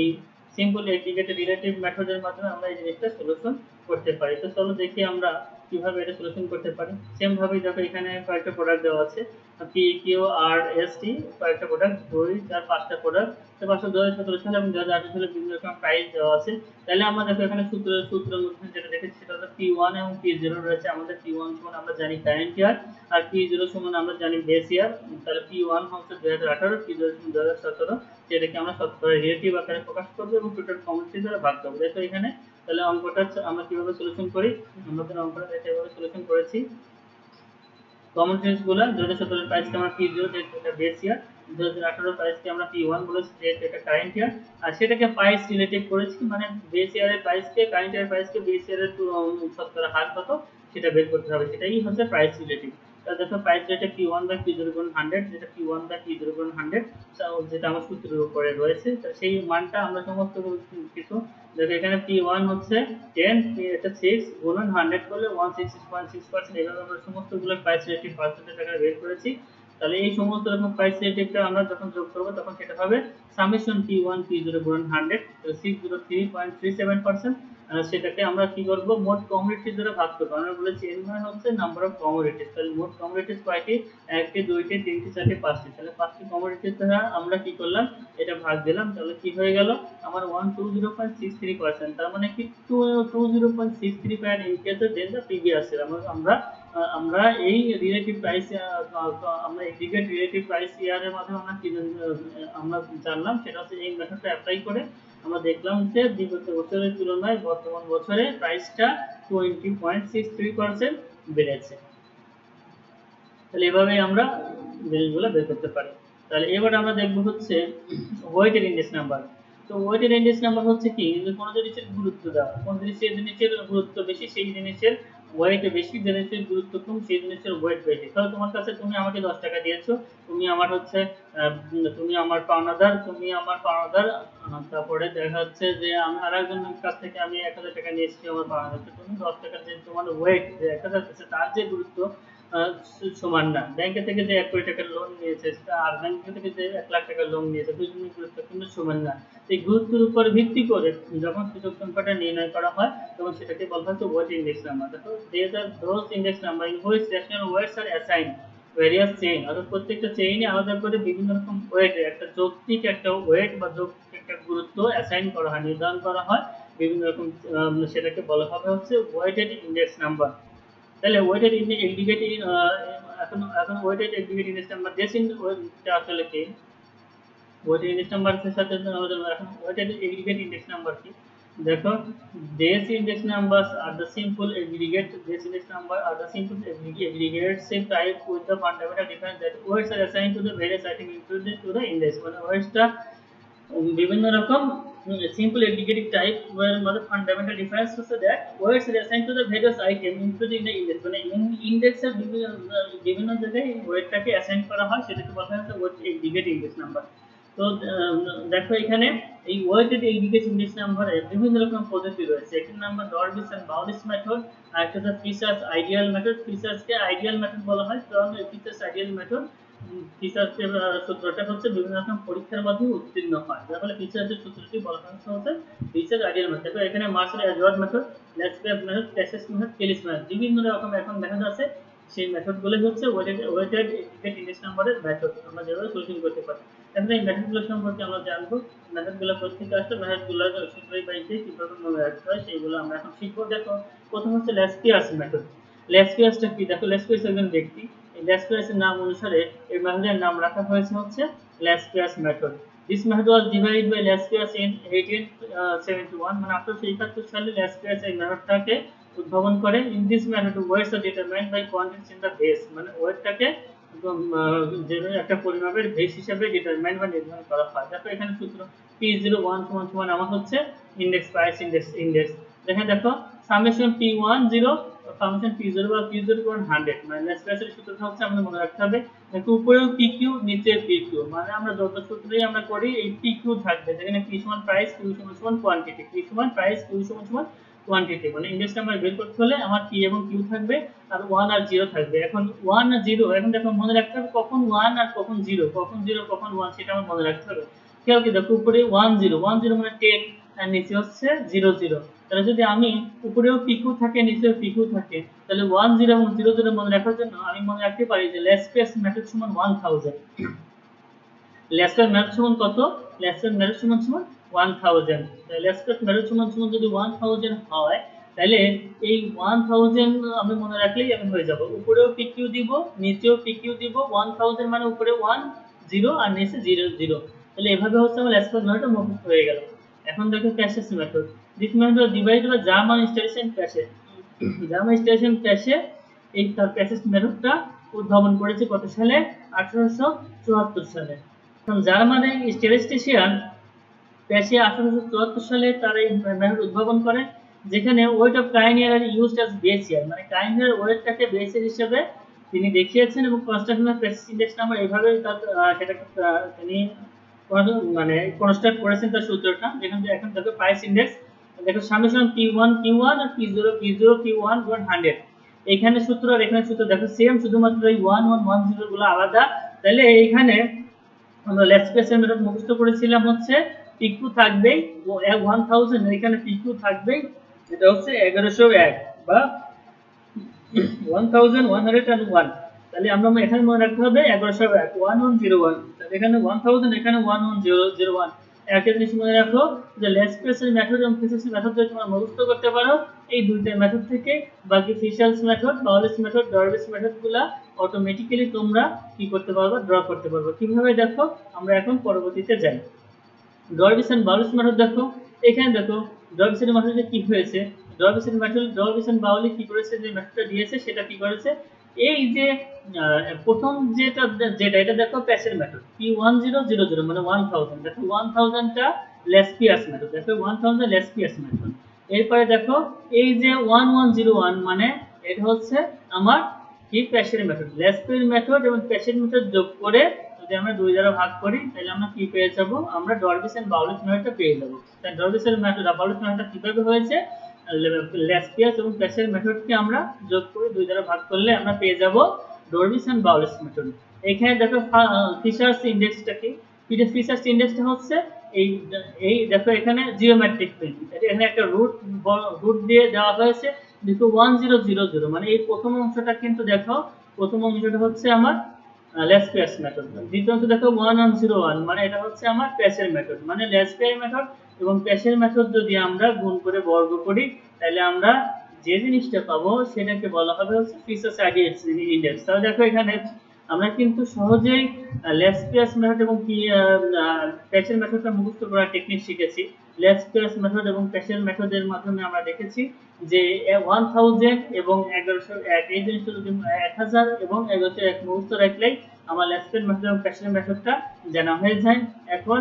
এই সিম্পল এগ্রিগেটেড রিলেটিভ মেথডের মাধ্যমে আমরা এই জিনিসটা সলিউশন করতে পারি। তো চলো দেখি আমরা কিভাবে এটা সলিউশন করতে পারি। সেম ভাবে দেখো এখানে কয়েকটা প্রোডাক্ট দেওয়া আছে, P Q R S T, কয়েকটা প্রোডাক্ট 2 4 5টা প্রোডাক্ট। তো 2017 সালে এবং 2018 সালে বিভিন্ন রকম প্রাইস দেওয়া আছে। তাহলে আমরা দেখো এখানে সূত্রের মধ্যে যেটা দেখেছি সেটা হলো P1 এবং P0 রয়েছে। আমাদের P1 সমান আমরা জানি কারেন্ট ইয়ার, আর P0 সমান আমরা জানি বেস ইয়ার। তাহলে P1 হচ্ছে 2018, P0 সমান 2017, যেটাকে আমরা শতকরা রিলেটিভ আকারে প্রকাশ করব এবং টোটাল কমোডিটি দ্বারা ভাগ করব। দেখো এখানে তাহলে অঙ্কটা আমরা কিভাবে সলিউশন করি? আমরা তো অঙ্কটা এভাবে সলিউশন করেছি। কমোডিটিস গুলো 2017 প্রাইসকে আমরা P0 এটা বেস ইয়ার, 2018 প্রাইসকে আমরা P1 বলেছি যে এটা কারেন্ট ইয়ার, আর সেটাকে প্রাইস রিলেটিভ করেছি, মানে বেস ইয়ারের প্রাইসকে কারেন্ট ইয়ারের প্রাইসকে বেস ইয়ারের শতকরা হার কত সেটা বের করতে হবে, সেটাই হচ্ছে প্রাইস রিলেটিভ। তাহলে দেখো price relative P1 by P0 গুণ 100, যেটা P1 বাই P0 গুণ 100 যেটা আমার সূত্রের উপরে রয়েছে, তো সেই মানটা আমরা সমস্ত কিছু দেখো এখানে P1 হচ্ছে 10, এটা 6 গুণন 100 করলে 166.6%, এইভাবে আমরা সমস্তগুলো প্রাইস রিলেটিভ পার্সেন্টেজ আকারে বের করেছি। তাহলে এই সমস্ত রকম প্রাইস রিলেটিভটা আমরা যখন যোগ করব তখন সেটা হবে সামেশন P1 P0 গুণন 100, তাহলে 603.37%। সেটাকে আমরা কি করব, মোট কমোডিটিস দ্বারা ভাগ করব। আমরা বলেছি n মানে হচ্ছে নাম্বার অফ কমোডিটিস, তাহলে মোট কমোডিটিস কয়টি, 1টি 2টি 3টি 4টি 5টি, তাহলে 5টি কমোডিটিস দ্বারা আমরা কি করলাম, এটা ভাগ দিলাম, তাহলে কি হয়ে গেল আমার 120.63%, তার মানে কি 20.63 দেন দ্য প্রিভিয়াস ইয়ার। আমরা আমরা এই রিলেটিভ প্রাইস আমরা এগ্রিগেট রিলেটিভ প্রাইস ইয়ারের মাধ্যমে আমরা কি আমরা জানলাম, সেটা হচ্ছে এই মেথডটা অ্যাপ্লাই করে আমরা দেখলাম যে বিগত বছরের তুলনায় বর্তমান বছরে প্রাইসটা 20.63% বেড়েছে। তাহলে এভাবেই আমরা জিনিসগুলো বের করতে পারি। তাহলে এবার আমরা দেখব হচ্ছে ওয়েটেড ইন্ডেক্স নাম্বার। তো ওয়েটেড ইন্ডেক্স নাম্বার হচ্ছে কি, যে কোনো জিনিসের গুরুত্ব দেওয়া, কোন জিনিসের গুরুত্ব বেশি সেই জিনিসের ওয়েট বেশি, জিনিসের গুরুত্ব কম সেই জিনিসের ওয়েট বেশি। তাহলে তোমার কাছে, তুমি আমাকে 10 টাকা দিয়েছো, তুমি আমার হচ্ছে তুমি আমার পাওনাদার, তারপরে দেখা যাচ্ছে যে আমি আরেকজনের কাছ থেকে আমি 1000 টাকা নিয়েছি আমার পাওনাদার, তুমি 10 টাকার যে তোমার ওয়েট যে 1000 আছে তার যে গুরুত্ব সমান না। ব্যাংকে থেকে যে 1 কোটি টাকার লোন নিয়েছে আর ব্যাংক থেকে যে 1 লাখ টাকার লোন নিয়েছে, দুজনের গুরুত্ব কিন্তু সমান না। এই গুরুত্বের উপর ভিত্তি করে যখন সূচক সংখ্যাটা নির্ণয় করা হয় তখন সেটাকে বলা হয় ওয়েট ইন্ডেক্স নাম্বার। দেখো these are those index number in which rational weights are assigned various chain, অর্থাৎ প্রত্যেকটা চেইনে আলাদা করে বিভিন্ন রকম ওয়েট, একটা যৌক্তিক একটা ওয়েট বা যৌক্তিক একটা গুরুত্ব অ্যাসাইন করা হয়, নির্ধারণ করা হয় বিভিন্ন রকম, সেটাকে বলা হবে হচ্ছে ওয়েটেড ইন্ডেক্স নাম্বার। তাহলে ওয়েটেড এগ্রিগেট, এখন ওয়েটেড এগ্রিগেট ইন্ডেক্স নাম্বার ডেসিন ওয়েটটা আসলে কি, ওয়েটেড ইন্ডেক্স নাম্বারের সাথে এখন ওয়েটেড এগ্রিগেট ইন্ডেক্স নাম্বার কি, দেখো this index numbers are the simple aggregate, this index number are the simple aggregates type with the fundamental difference that weights are assigned to the various item included to the index, মানে ওয়েটসটা বিভিন্ন রকম simple aggregative type ওয়ার মধ্যে fundamental difference হচ্ছে that weights are assigned to the various item including the index, মানে ইন্ডেক্সের বিভিন্ন জায়গায় ওয়েটটাকে অ্যাসাইন করা হয়, সেটাকে বলা হয় ওয়েট এগ্রিগেট ইন্ডেক্স নাম্বার। তো দেখো এখানে এই ওয়েটেড এগ্রিগেট ইন্ডেক্স নাম্বারে বিভিন্ন রকম পদ্ধতি রয়েছে। একটি number Drobisch and Bowley's method, আর একটা হচ্ছে ফিচার্স আইডিয়াল মেথড। ফিচার্সকে আইডিয়াল মেথড বলা হয় কারণ ফিচার্স আইডিয়াল মেথড, ফিচার্সের সূত্রটা হচ্ছে বিভিন্ন রকম পরীক্ষার মাধ্যমে উত্তীর্ণ হয়, যার ফলে ফিচার্সের সূত্রটি বলা হচ্ছে ফিচার্স আইডিয়াল মেথড। এখানে Marshall Edgeworth method, Laspeyres method, Paasche's method, Kelly's method, বিভিন্ন রকম এখন মেথড আছে। সেই মেথডগুলো হচ্ছে ওয়েটেড এগ্রিগেট ইন্ডেক্স নাম্বারের মেথড, আমরা যেভাবে সলিউশন করতে পারি। এখন এই মেথডগুলো সম্পর্কে আমরা জানবো, মেথডগুলো কোথেকে আসছে, মেথডগুলো সূত্রই পাইছে কিভাবে মনে রাখতে হয় সেইগুলো আমরা এখন শিখবো। দেখো প্রথম হচ্ছে লেসপিয়াস মেথড। লেসপিয়াসটা কি, দেখো লেসপিয়াস একজন ব্যক্তি, এই লেসপিয়াসের নাম অনুসারে এই মেথডের নাম রাখা হয়েছে হচ্ছে লেসপিয়াস method. This method was devised by Lespius in 1871, মানে 1871 সালে লেসপিয়াস এই মেথডটাকে উদ্ভাবন করে। In this method weights are determined by quantities in the base, মানে ওয়েটটাকে যে একটা পরিমাপের বেস হিসেবে ডিটারমাইন বা নির্ধারণ করা হয়। দেখো এখানে সূত্র P01 সমান আমার হচ্ছে ইন্ডেক্স প্রাইস ইন্ডেক্স। দেখেন দেখো সামেশন P10 সামেশন P0 বা P0 = 100, মানে লেসপিয়াসের সূত্রটা হচ্ছে আমাদের মনে রাখতে হবে দেখো উপরেও PQ নিচে PQ, মানে আমরা যত সূত্রই আমরা করি এই PQ থাকবে, যেখানে P সমান প্রাইস, Q সমান কোয়ান্টিটি, P সমান প্রাইস, Q সমান কোয়ান্টিটি, মানে ইন্ডেক্স নাম্বার বের করতে হলে আমার P এবং Q থাকবে আর 1 আর 0 থাকবে। এখন 1 আর 0, এখন দেখো মনে রাখতে হবে কখন 1 আর কখন 0, কখন 0 কখন 1 সেটা আমার মনে রাখতে হবে। খেয়াল কি দেখো উপরে 10 10 মানে 10 আর নিচে হচ্ছে 00, তাহলে যদি আমি উপরেও PQ থাকে নিচেও PQ থাকে তাহলে 10 এবং 00 মনে রাখার জন্য আমি মনে রাখতে পারি যে লেসপিয়াস মেথড সমান 1000। লেসপিয়াস মেথড সমান কত, লেসপিয়াস মেথড সমান 1000। লেসপিয়াস মেথড সমান যদি 1000 হয় তাহলে এই 1000 আমি মনে রাখলেই আমি হয়ে যাব। উপরেও PQ দিব নিচেও PQ দিব, 1000 মানে উপরে 1 0 আর নিচে 0 0, তাহলে এভাবে হচ্ছে আমার লেসপিয়াস মেথড মুখস্থ হয়ে গেল। এখন দেখো cashes method. This method divide by German station cache. German station cache এই তার ক্যাশেস মেথডটা উদ্ভাবন করেছে কত সালে, 1874 সালে। জার্মানের স্ট্যাটিস্টিশিয়ান প্যাশে 1874 সালে তার এই মেথড উদ্ভাবন করেন, যেখানে weight of current year are used as base year, মানে কাইনিয়ার ওয়েটটাকে বেস হিসেবে তিনি দেখিয়েছেন এবং construction of Paasche's index number এইভাবে তার সেটাকে তিনি মানে কনস্ট্রাক্ট করেছেন তার সূত্রটা। যেখানে এখন দেখো প্রাইস ইন্ডেক্স, দেখো সামেশন P1 আর P0 P1 100, এখানে সূত্র আর এখানে সূত্র দেখো সেম, শুধুমাত্র এই 1 1 1 0 গুলো আলাদা, তাহলে এইখানে আমরা লেস স্পেসের মেথড মুখস্থ করেছিলাম হচ্ছে পিক টু থাকবেই, 1000 এখানে পিক টু থাকবেই, এটা হচ্ছে 1101 বা 1101। তাহলে আমরা এখানে মনে রাখতে হবে 1101 1101, তাহলে এখানে 1000 এখানে 11001। একটা জিনিস মনে রাখো যে লেস স্পেসের মেথড এবং ফিশার্স মেথড যদি তোমরা মুখস্থ করতে পারো, এই দুইটা মেথড থেকে বাকি ফিশার্স মেথড, বাউলিস মেথড, ডরবিস মেথডগুলা অটোমেটিক্যালি তোমরা কি করতে পারবে, ড্র করতে পারবে। কিভাবে দেখো, আমরা এখন পরবর্তীতে যাই। ডরবিস এন্ড বাউলিস মেথড দেখো, এখানে দেখো ডরবিস এর মেথডে কি হয়েছে, ডরবিস এন্ড বাউলি কি করেছে, যে মেথডটা দিয়েছে সেটা কি করেছে, এই যে প্রথম যেটা যেটা এটা দেখো প্যাসের মেথড P1000 মানে 1000, দেখো 1000 টা লেসপিয়াস মেথড, দেখো 1000 লেসপিয়াস মেথড। এরপরে দেখো এই যে 1101 মানে এটা হচ্ছে আমার কি প্যাসের মেথড, লেসপিয়াস মেথড এবং প্যাসের মেথড যোগ করে যদি আমরা 2 দ্বারা ভাগ করি তাহলে আমরা কি পেয়ে যাব, আমরা ডরবিস এন্ড বাউলিস মেথডটা পেয়ে যাব। তাই ডরবিস এর মেথড আর বাউলিস মেথডটা কিভাবে হয়েছে, লেসপিয়াস এবং প্যাসের মেথডকে আমরা যোগ করে 2 দ্বারা ভাগ করলে আমরা পেয়ে যাব ডরবিস এন্ড বাউলিস মেথড। এখানে দেখো ফিশার্স ইনডেক্সটা কি, ফিশার্স ইনডেক্সটা হচ্ছে এই এই দেখো এখানে জিওমেট্রিক প্রিন্ট, এখানে একটা রুট দিয়ে দেওয়া হয়েছে, দেখো 1000 মানে এই প্রথম অংশটা কিন্তু দেখো, প্রথম অংশটা হচ্ছে আমার লেসপিয়াস মেথড, দ্বিতীয় অংশ দেখো 1101 মানে এটা হচ্ছে আমার প্যাসের মেথড, মানে লেসপিয়াস মেথড এবং প্যাসের মেথড যদি আমরা গুণ করে বর্গ করি তাহলে আমরা যে জিনিসটা পাবো সেটাকে বলা হবে হচ্ছে ফিশার্স ইনডেক্স। তাহলে দেখো এখানে আমরা কিন্তু সহজেই লেসপিয়াস মেথড এবং প্যাসের মেথডটা মুখস্থ করার টেকনিক শিখেছি। লেসপিয়াস মেথড এবং প্যাসের মেথডের মাধ্যমে আমরা দেখেছি যে 1000 এবং 1101 এই জিনিসটা যদি 1000 এবং 1101 মুখস্থ রাখলেই আমার লেসপিয়াস মেথড এবং প্যাসের মেথডটা জানা হয়ে যায়। এখন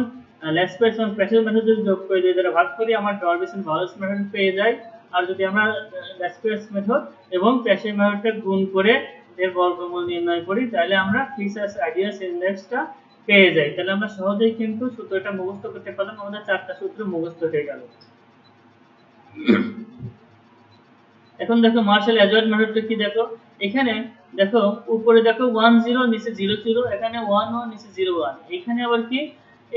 লেসপিয়াস এবং প্যাসের মেথড যদি যোগ করে 2 দ্বারা ভাগ করি আমরা ডরবিস এবং বাউলিস মেথড পেয়ে যাই। আর যদি আমরা লেসপিয়াস মেথড এবং প্যাসের মেথডটা গুণ করে এর বর্গমূল নির্ণয় করি তাহলে আমরা ফিশার্স আইডিয়াস ইনডেক্সটা পেয়ে যাই। তাহলে আমরা সহজেই কিন্তু সূত্রটা মুখস্থ করতে পারলাম, আমাদের 4টা সূত্র মুখস্থ হয়ে গেল। এখন দেখো মার্শাল অ্যাজওয়ার্ড মেথডটা কি, দেখো এখানে দেখো উপরে দেখো 10 নিচে 00, এখানে 11 নিচে 01, এখানে আবার কি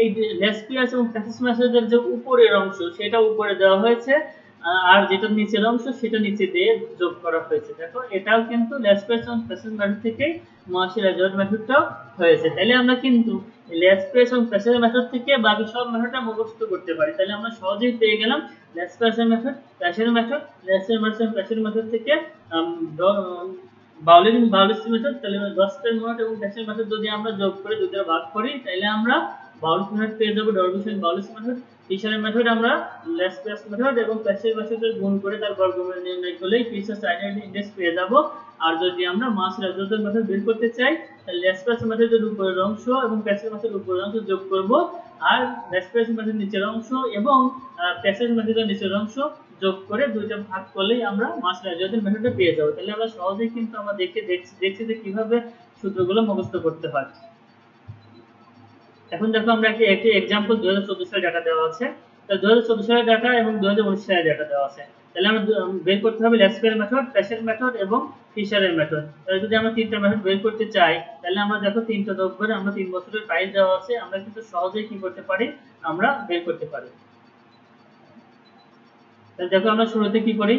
এই লেসপিয়াস এবং প্যাসেজ মেথডের যে উপরের অংশ সেটা উপরে দেওয়া হয়েছে, আর যেটা নিচের অংশ সেটা নিচে দিয়ে যোগ করা হয়েছে। দেখো এটাও কিন্তু লেসপিয়াস এবং প্যাসেজ মেথড থেকে মার্শাল অ্যাজওয়ার্ড মেথডটাও হয়েছে। তাহলে আমরা কিন্তু লেসপিয়াস এবং প্যাসেজ মেথড থেকে বাকি সব মেথডটা মুখস্থ করতে পারি। তাহলে আমরা সহজেই পেয়ে গেলাম Laspeyres method, Paasche's method, Laspeyres method, Paasche's method থেকে বাউলিস মেথড। তাহলে ডরবিস মেথড এবং প্যাসেজ মেথড যদি আমরা যোগ করে 2 দ্বারা ভাগ করি তাহলে আমরা বাউলিস মেথড পেয়ে যাব, ডরবিস এবং বাউলিস মেথড। ফিশারের মেথড আমরা লেসপিয়াস মেথড এবং প্যাসেজ মেথডের গুণ করে তার বর্গমূল নির্ণয় করলেই ফিশার্স আইডেন্টিটি ইনডেক্স পেয়ে যাব। আর যদি আমরা মার্শাল অ্যাজওয়ার্ড মেথড বের করতে চাই তাহলে লেসপিয়াস মেথডের উপরের অংশ এবং প্যাসেজ মেথডের উপরের অংশ যোগ করব, আর লেসপিয়াস মেথডের নিচের অংশ এবং প্যাসেজ মেথডের নিচের অংশ যোগ করে 2টা ভাগ করলেই আমরা মার্শাল অ্যাজওয়ার্ড মেথডটা পেয়ে যাব। তাহলে আমরা সহজেই কিন্তু আমরা দেখছি যে কিভাবে সূত্রগুলো মুখস্থ করতে হয়। এখন দেখো আমরা একটি एग्जांपल 2014 সালের ডাটা দেওয়া আছে। তাহলে 2014 সালের ডাটা এবং 2019 সালের ডাটা দেওয়া আছে। তাহলে আমরা বের করতে হবে লেসপিয়াস মেথড, প্যাসেজ মেথড এবং ফিশারের মেথড। তাহলে যদি আমরা তিনটা মেথড বের করতে চাই তাহলে আমরা দেখো তিনটা যোগ করে আমরা 3 বছরের প্রাইস দেওয়া আছে, আমরা কিন্তু সহজেই কি করতে পারি, আমরা বের করতে পারি। তাহলে দেখো আমরা শুরুতে কি করি,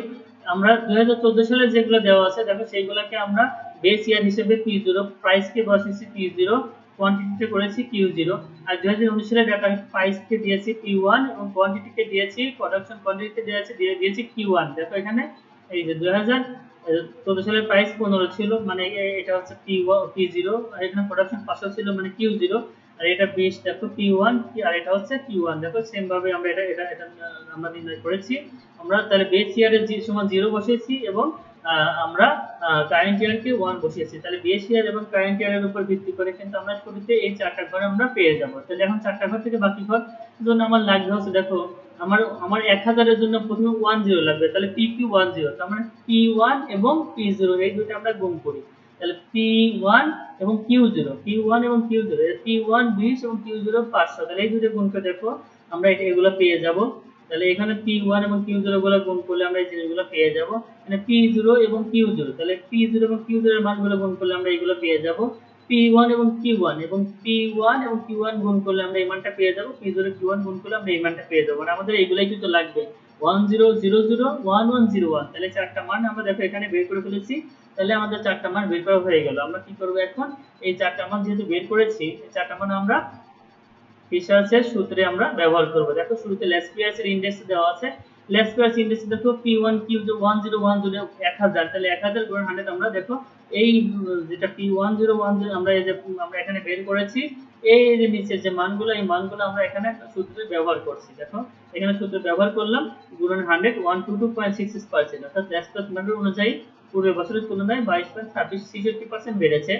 আমরা 2014 সালে যেগুলো দেওয়া আছে দেখো সেইগুলোকে আমরা বেস ইয়ার হিসেবে P0, প্রাইস কে বসিয়েছি P0, কোয়ান্টিটিতে করেছি Q0, আর 2019 সালে ডাটা প্রাইস কে দিয়েছি P1 এবং কোয়ান্টিটি কে দিয়েছি, প্রোডাকশন কোয়ান্টিটি দিয়েছি Q1। দেখো এখানে এই যে 2014 সালের প্রাইস 15 ছিল মানে এটা হচ্ছে P0, আর এখানে প্রোডাকশন 500 ছিল মানে Q0, আর এটা বেস দেখো P1 আর এটা হচ্ছে Q1। দেখো সেম ভাবে আমরা এটা আমরা নির্ণয় করেছি। আমরা তাহলে বেস ইয়ারের জি সমান 0 বসিয়েছি এবং আমরা কারেন্ট ইয়ারকে 1 বসিয়েছি। তাহলে বেস ইয়ার এবং কারেন্ট ইয়ারের উপর ভিত্তি করে কিন্তু আমরা শুরুতে এই 4টা ঘর আমরা পেয়ে যাব। তাহলে এখন 4টা ঘর থেকে বাকি ঘর জন্য আমার লাগবে হচ্ছে দেখো আমার 1000 এর জন্য প্রথমে 10 লাগবে, তাহলে PQ10, তার মানে P1 এবং P0 এই দুটো আমরা গুণ করি। তাহলে P1 এবং Q0, P1 এবং Q0, P1 20 এবং Q0 500, তাহলে এই দুটো গুণ করে দেখো আমরা এগুলো পেয়ে যাব। তাহলে এখানে P1 এবং Q0 গুলো গুণ করলে আমরা এই জিনিসগুলো পেয়ে যাব। মানে P0 এবং Q0, তাহলে P0 এবং Q0 এর মানগুলো গুণ করলে আমরা এগুলো পেয়ে যাব। P1 এবং Q1 এবং P1 এবং Q1 গুণ করলে আমরা এই মানটা পেয়ে যাব, P0 Q1 গুণ করলে আমরা এই মানটা পেয়ে যাব। মানে আমাদের এইগুলাই কিন্তু লাগবে 1000 1101, তাহলে চারটা মান আমরা দেখো এখানে বের করে ফেলেছি। তাহলে আমাদের চারটা মান বের করা হয়ে গেল। আমরা কি করব এখন, এই চারটা মান যেহেতু বের করেছি, এই চারটা মান আমরা ফিশার্সের সূত্রে আমরা ব্যবহার করব। দেখো শুরুতে লেস পিয়ার্স এর ইনডেক্স দেওয়া আছে। লেস পিয়ার্স ইনডেক্স দেখো P1 Q1010 1000, তাহলে 1000 গুণ 100 আমরা দেখো এই যেটা P1010 আমরা এই যে আমরা এখানে বের করেছি, এই যে নিচের যে মানগুলো, এই মানগুলো আমরা এখানে সূত্রে ব্যবহার করছি। দেখো এখানে সূত্রে ব্যবহার করলাম, গুণন 100 122.66%, অর্থাৎ লেস পিয়ার্স মেথড অনুযায়ী পূর্বের বছরের তুলনায় 22.26% বেড়েছে।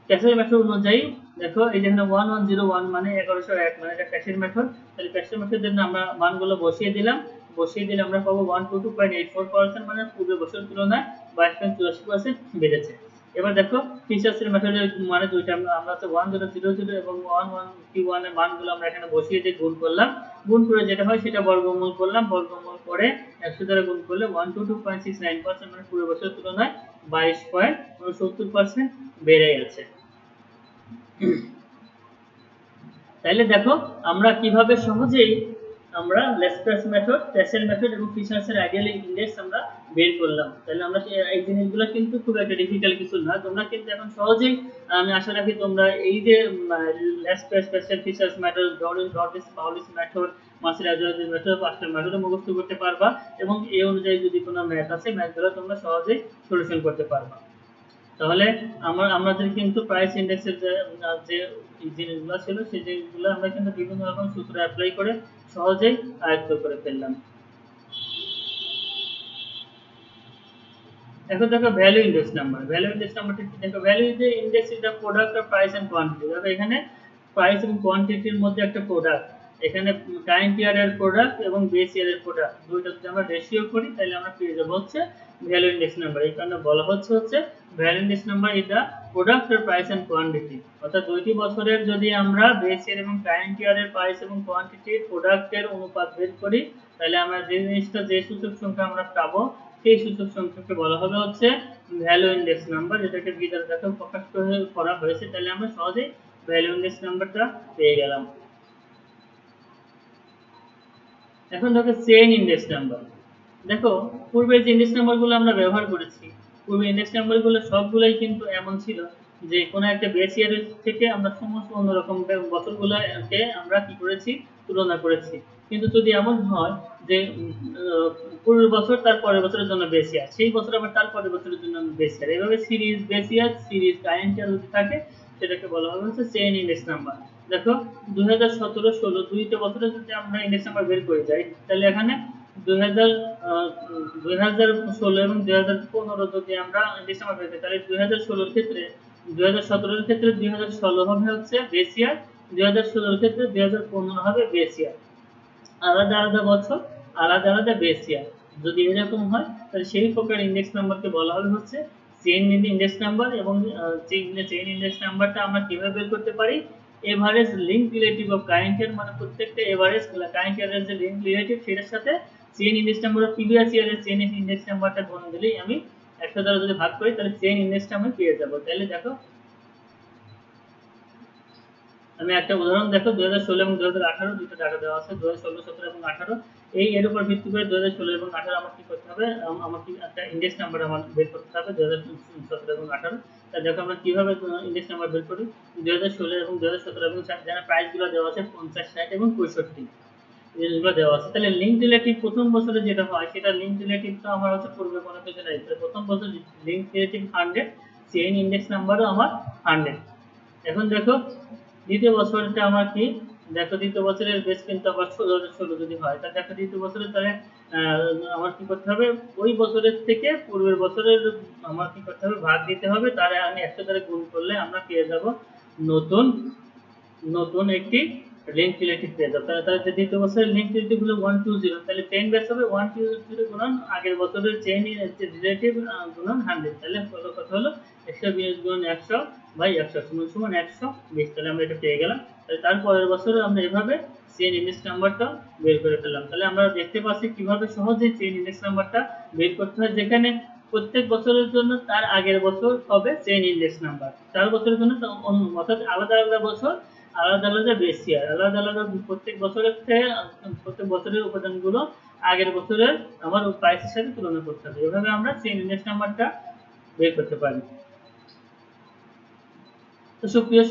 ক্যাশের মেথড অনুযায়ী দেখো এই যে এখানে 1101 মানে 1101, মানে এটা ক্যাশের মেথড। তাহলে ক্যাশের মেথডের জন্য আমরা মানগুলো বসিয়ে দিলাম, বসিয়ে দিলে আমরা পাবো 122.84%, মানে পূর্বের বছরের তুলনায় 22.84% বেড়েছে। এবার দেখো ফিচার্সের মেথডের মানে দুইটা, আমরা হচ্ছে 1000 এবং 11Q1 এর মানগুলো আমরা এখানে বসিয়ে দিয়ে গুণ করলাম, গুণ করে যেটা হয় সেটা বর্গমূল করলাম, বর্গমূল করে 100 দ্বারা গুণ করলে 122.69%, মানে পূর্বের বছরের তুলনায় 22.70% বেড়ে গেছে। তাইলে দেখো আমরা কিভাবে সহজেই আমরা লেসপ্রেস মেথড, টেসেল মেথড এবং ফিশার্সের আইডিয়াল ইনডেক্স আমরা বের করলাম। তাহলে আমরা এই জিনিসগুলো কিন্তু খুব একটা ডিফিকাল্ট কিছু না, তোমরা কিন্তু এখন সহজেই, আমি আশা রাখি তোমরা এই যে লেসপ্রেস, টেসেল, ফিশার্স মেথড, ডর্ডিস পাউলিস মেথড, মাসের অ্যাজয়েড মেথড, পাঁচটা মেথড মুখস্থ করতে পারবা এবং এই অনুযায়ী যদি কোনো ম্যাথ আছে, ম্যাথগুলো তোমরা সহজেই সলিউশন করতে পারবা। তাহলে আমাদের কিন্তু প্রাইস ইন্ডেক্সের যে জিনিসগুলো ছিল, সেই জিনিসগুলো আমরা কিন্তু বিভিন্ন রকম সূত্র অ্যাপ্লাই করে সহজেই আয়ত্ত করে ফেললাম। এখন দেখো value index number. Value index নাম্বারটা কি? দেখো value index is the product of price and quantity. দেখো এখানে প্রাইস এবং কোয়ান্টিটির মধ্যে একটা প্রোডাক্ট, এখানে কারেন্ট ইয়ারের প্রোডাক্ট এবং বেস ইয়ারের প্রোডাক্ট দুইটা যদি আমরা রেশিও করি তাহলে আমরা পেয়ে যাব হচ্ছে ভ্যালু ইন্ডেক্স নাম্বার। এই কারণে বলা হচ্ছে value index number is the product of price and quantity. অর্থাৎ দুইটি বছরের যদি আমরা বেস ইয়ার এবং কারেন্ট ইয়ারের প্রাইস এবং কোয়ান্টিটির প্রোডাক্টের অনুপাত বের করি, তাহলে আমরা যে জিনিসটা, যে সূচক সংখ্যা আমরা পাবো, সেই সূচক সংখ্যাকে বলা হবে হচ্ছে ভ্যালু ইন্ডেক্স নাম্বার, যেটাকে বি দ্বারা দেখো প্রকাশ করা হয়েছে। তাহলে আমরা সহজেই ভ্যালু ইন্ডেক্স নাম্বারটা পেয়ে গেলাম। এখন দেখো চেইন ইন্ডেক্স নাম্বার। দেখো পূর্বে যে ইন্ডেক্স নাম্বারগুলো আমরা ব্যবহার করেছি, পূর্বে ইন্ডেক্স নাম্বারগুলো সবগুলাই কিন্তু এমন ছিল যে কোনো একটা বেস ইয়ারের থেকে আমরা সমস্ত অন্যরকম বছরগুলোকে আমরা কি করেছি, তুলনা করেছি। কিন্তু যদি এমন হয় যে পূর্বের বছর তার পরের বছরের জন্য বেস ইয়ার, সেই বছর আবার তার পরের বছরের জন্য বেস ইয়ার, এইভাবে series base year, series current year যদি থাকে, সেটাকে বলা হবে হচ্ছে চেইন ইন্ডেক্স নাম্বার। দেখো 2017-16 দুইটা বছরে যদি আমরা ইন্ডেক্স নাম্বার বের করে যাই, তাহলে এখানে 2016 এবং 2015 যদি আমরা ইন্ডেক্স নাম্বার বের করি, তাহলে 2016 এর ক্ষেত্রে 2017 এর ক্ষেত্রে 2016 হবে হচ্ছে বেস ইয়ার, 2016 এর ক্ষেত্রে 2015 হবে বেস ইয়ার। আলাদা আলাদা বছর, আলাদা আলাদা বেস ইয়ার। যদি এরকম হয় তাহলে সেই প্রকার ইন্ডেক্স নাম্বারকে বলা হবে হচ্ছে চেইন ইন্ডেক্স নাম্বার। এবং চেইন ইন্ডেক্স নাম্বারটা আমরা কিভাবে বের করতে পারি? Average link relative of current year, মানে প্রত্যেকটা এভারেজ কারেন্ট ইয়ারের যে লিঙ্ক রিলেটিভ, সেটার সাথে chain index number of previous ইয়ারের চেইন ইন্ডেক্স নাম্বারটা গুণ দিলেই আমি 100 দ্বারা যদি ভাগ করি তাহলে চেইন ইন্ডেক্সটা আমি পেয়ে যাব। তাহলে দেখো আমি একটা উদাহরণ, দেখো 2016 এবং 2018 দুটো ডাটা দেওয়া আছে, 2016, 17 এবং 18। এর উপর ভিত্তি করে 2016 এবং 18 আমার কি করতে হবে, আমার কি একটা ইন্ডেক্স নাম্বার আমার বের করতে হবে 2017 এবং 18। তা দেখো আমরা কিভাবে ইন্ডেক্স নাম্বার বের করি। 2016 এবং 2017 এবং যারা প্রাইসগুলো দেওয়া আছে 50, 60 এবং 65 জিনিসগুলো দেওয়া আছে। তাহলে লিঙ্ক রিলেটিভ প্রথম বছরে যেটা হয়, সেটা লিঙ্ক রিলেটিভ তো আমার হচ্ছে পূর্বে কোনো কিছু নাই, প্রথম বছর লিঙ্ক রিলেটিভ 100, চেইন ইন্ডেক্স নাম্বারও আমার 100। এখন দেখো দ্বিতীয় বছরটা আমার কি, দেখো দ্বিতীয় বছরের বেস কিন্তু আবার 16 যদি হয়, তাহলে দেখো দ্বিতীয় বছরে তাহলে আমার কি করতে হবে, ওই বছরের থেকে পূর্বের বছরের আমার কি করতে হবে, ভাগ দিতে হবে, তাহলে আমি 100 দ্বারা গুণ করলে আমরা পেয়ে যাব নতুন নতুন একটি লিঙ্ক রিলেটিভ পেয়ে যাব। তাহলে দ্বিতীয় বছরের লিঙ্ক রিলেটিভ হলো 120, তাহলে 10 বেস হবে 120 গুণন আগের বছরের চেইন রিলেটিভ গুণন 100, তাহলে কত হলো 120 গুণন 100 বাই 100 সমান 120। তাহলে আমরা এটা পেয়ে গেলাম। তাহলে তারপরের বছরে আমরা এভাবে চেইন ইন্ডেক্স নাম্বারটা বের করে ফেললাম। তাহলে আমরা দেখতে পাচ্ছি কিভাবে সহজে চেইন ইন্ডেক্স নাম্বারটা বের করতে হয়, যেখানে প্রত্যেক বছরের জন্য তার আগের বছর হবে চেইন ইন্ডেক্স নাম্বার, 4 বছরের জন্য অন্য, অর্থাৎ আলাদা আলাদা বছর, আলাদা আলাদা বেস ইয়ার, আলাদা আলাদা প্রত্যেক বছরের থেকে প্রত্যেক বছরের উপাদানগুলো আগের বছরের আমার প্রাইসের সাথে তুলনা করতে হবে। এভাবে আমরা চেইন ইন্ডেক্স নাম্বারটা বের করতে পারি। তো সুপ্রিয়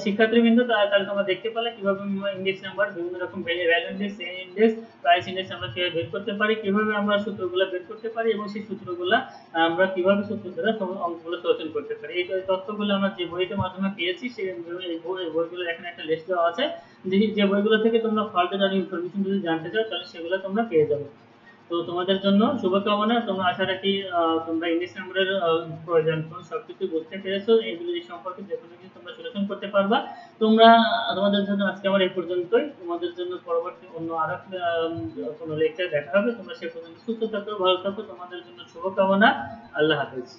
শিক্ষার্থীবৃন্দ, তাহলে তোমরা দেখতে পেলে কিভাবে ইন্ডেক্স নাম্বার, বিভিন্ন রকম value index, chain index, price index আমরা কিভাবে বের করতে পারি, কিভাবে আমরা সূত্রগুলো বের করতে পারি এবং সেই সূত্রগুলো আমরা কিভাবে সূত্র দ্বারা অঙ্কগুলো সমাধান করতে পারি। এই তথ্যগুলো আমরা যে বইটার মাধ্যমে পেয়েছি সেই বইগুলো এখানে একটা লিস্ট দেওয়া আছে, যে বইগুলো থেকে তোমরা ফার্দার আর ইনফরমেশন যদি জানতে চাও তাহলে সেগুলো তোমরা পেয়ে যাবে। তো তোমাদের জন্য শুভকামনা। তোমরা আশা রাখি তোমরা ইংলিশ নাম্বারের প্রয়োজন সবকিছু বুঝতে পেরেছো। এগুলো সম্পর্কে যে কোনো কিছু তোমরা সলিউশন করতে পারবা। তোমরা তোমাদের জন্য আজকে আমার এই পর্যন্তই। তোমাদের জন্য পরবর্তী অন্য আরো কোনো লেকচার দেখা হবে। তোমরা সে পর্যন্ত সুস্থ থাকো, ভালো থাকো। তোমাদের জন্য শুভকামনা। আল্লাহ হাফেজ।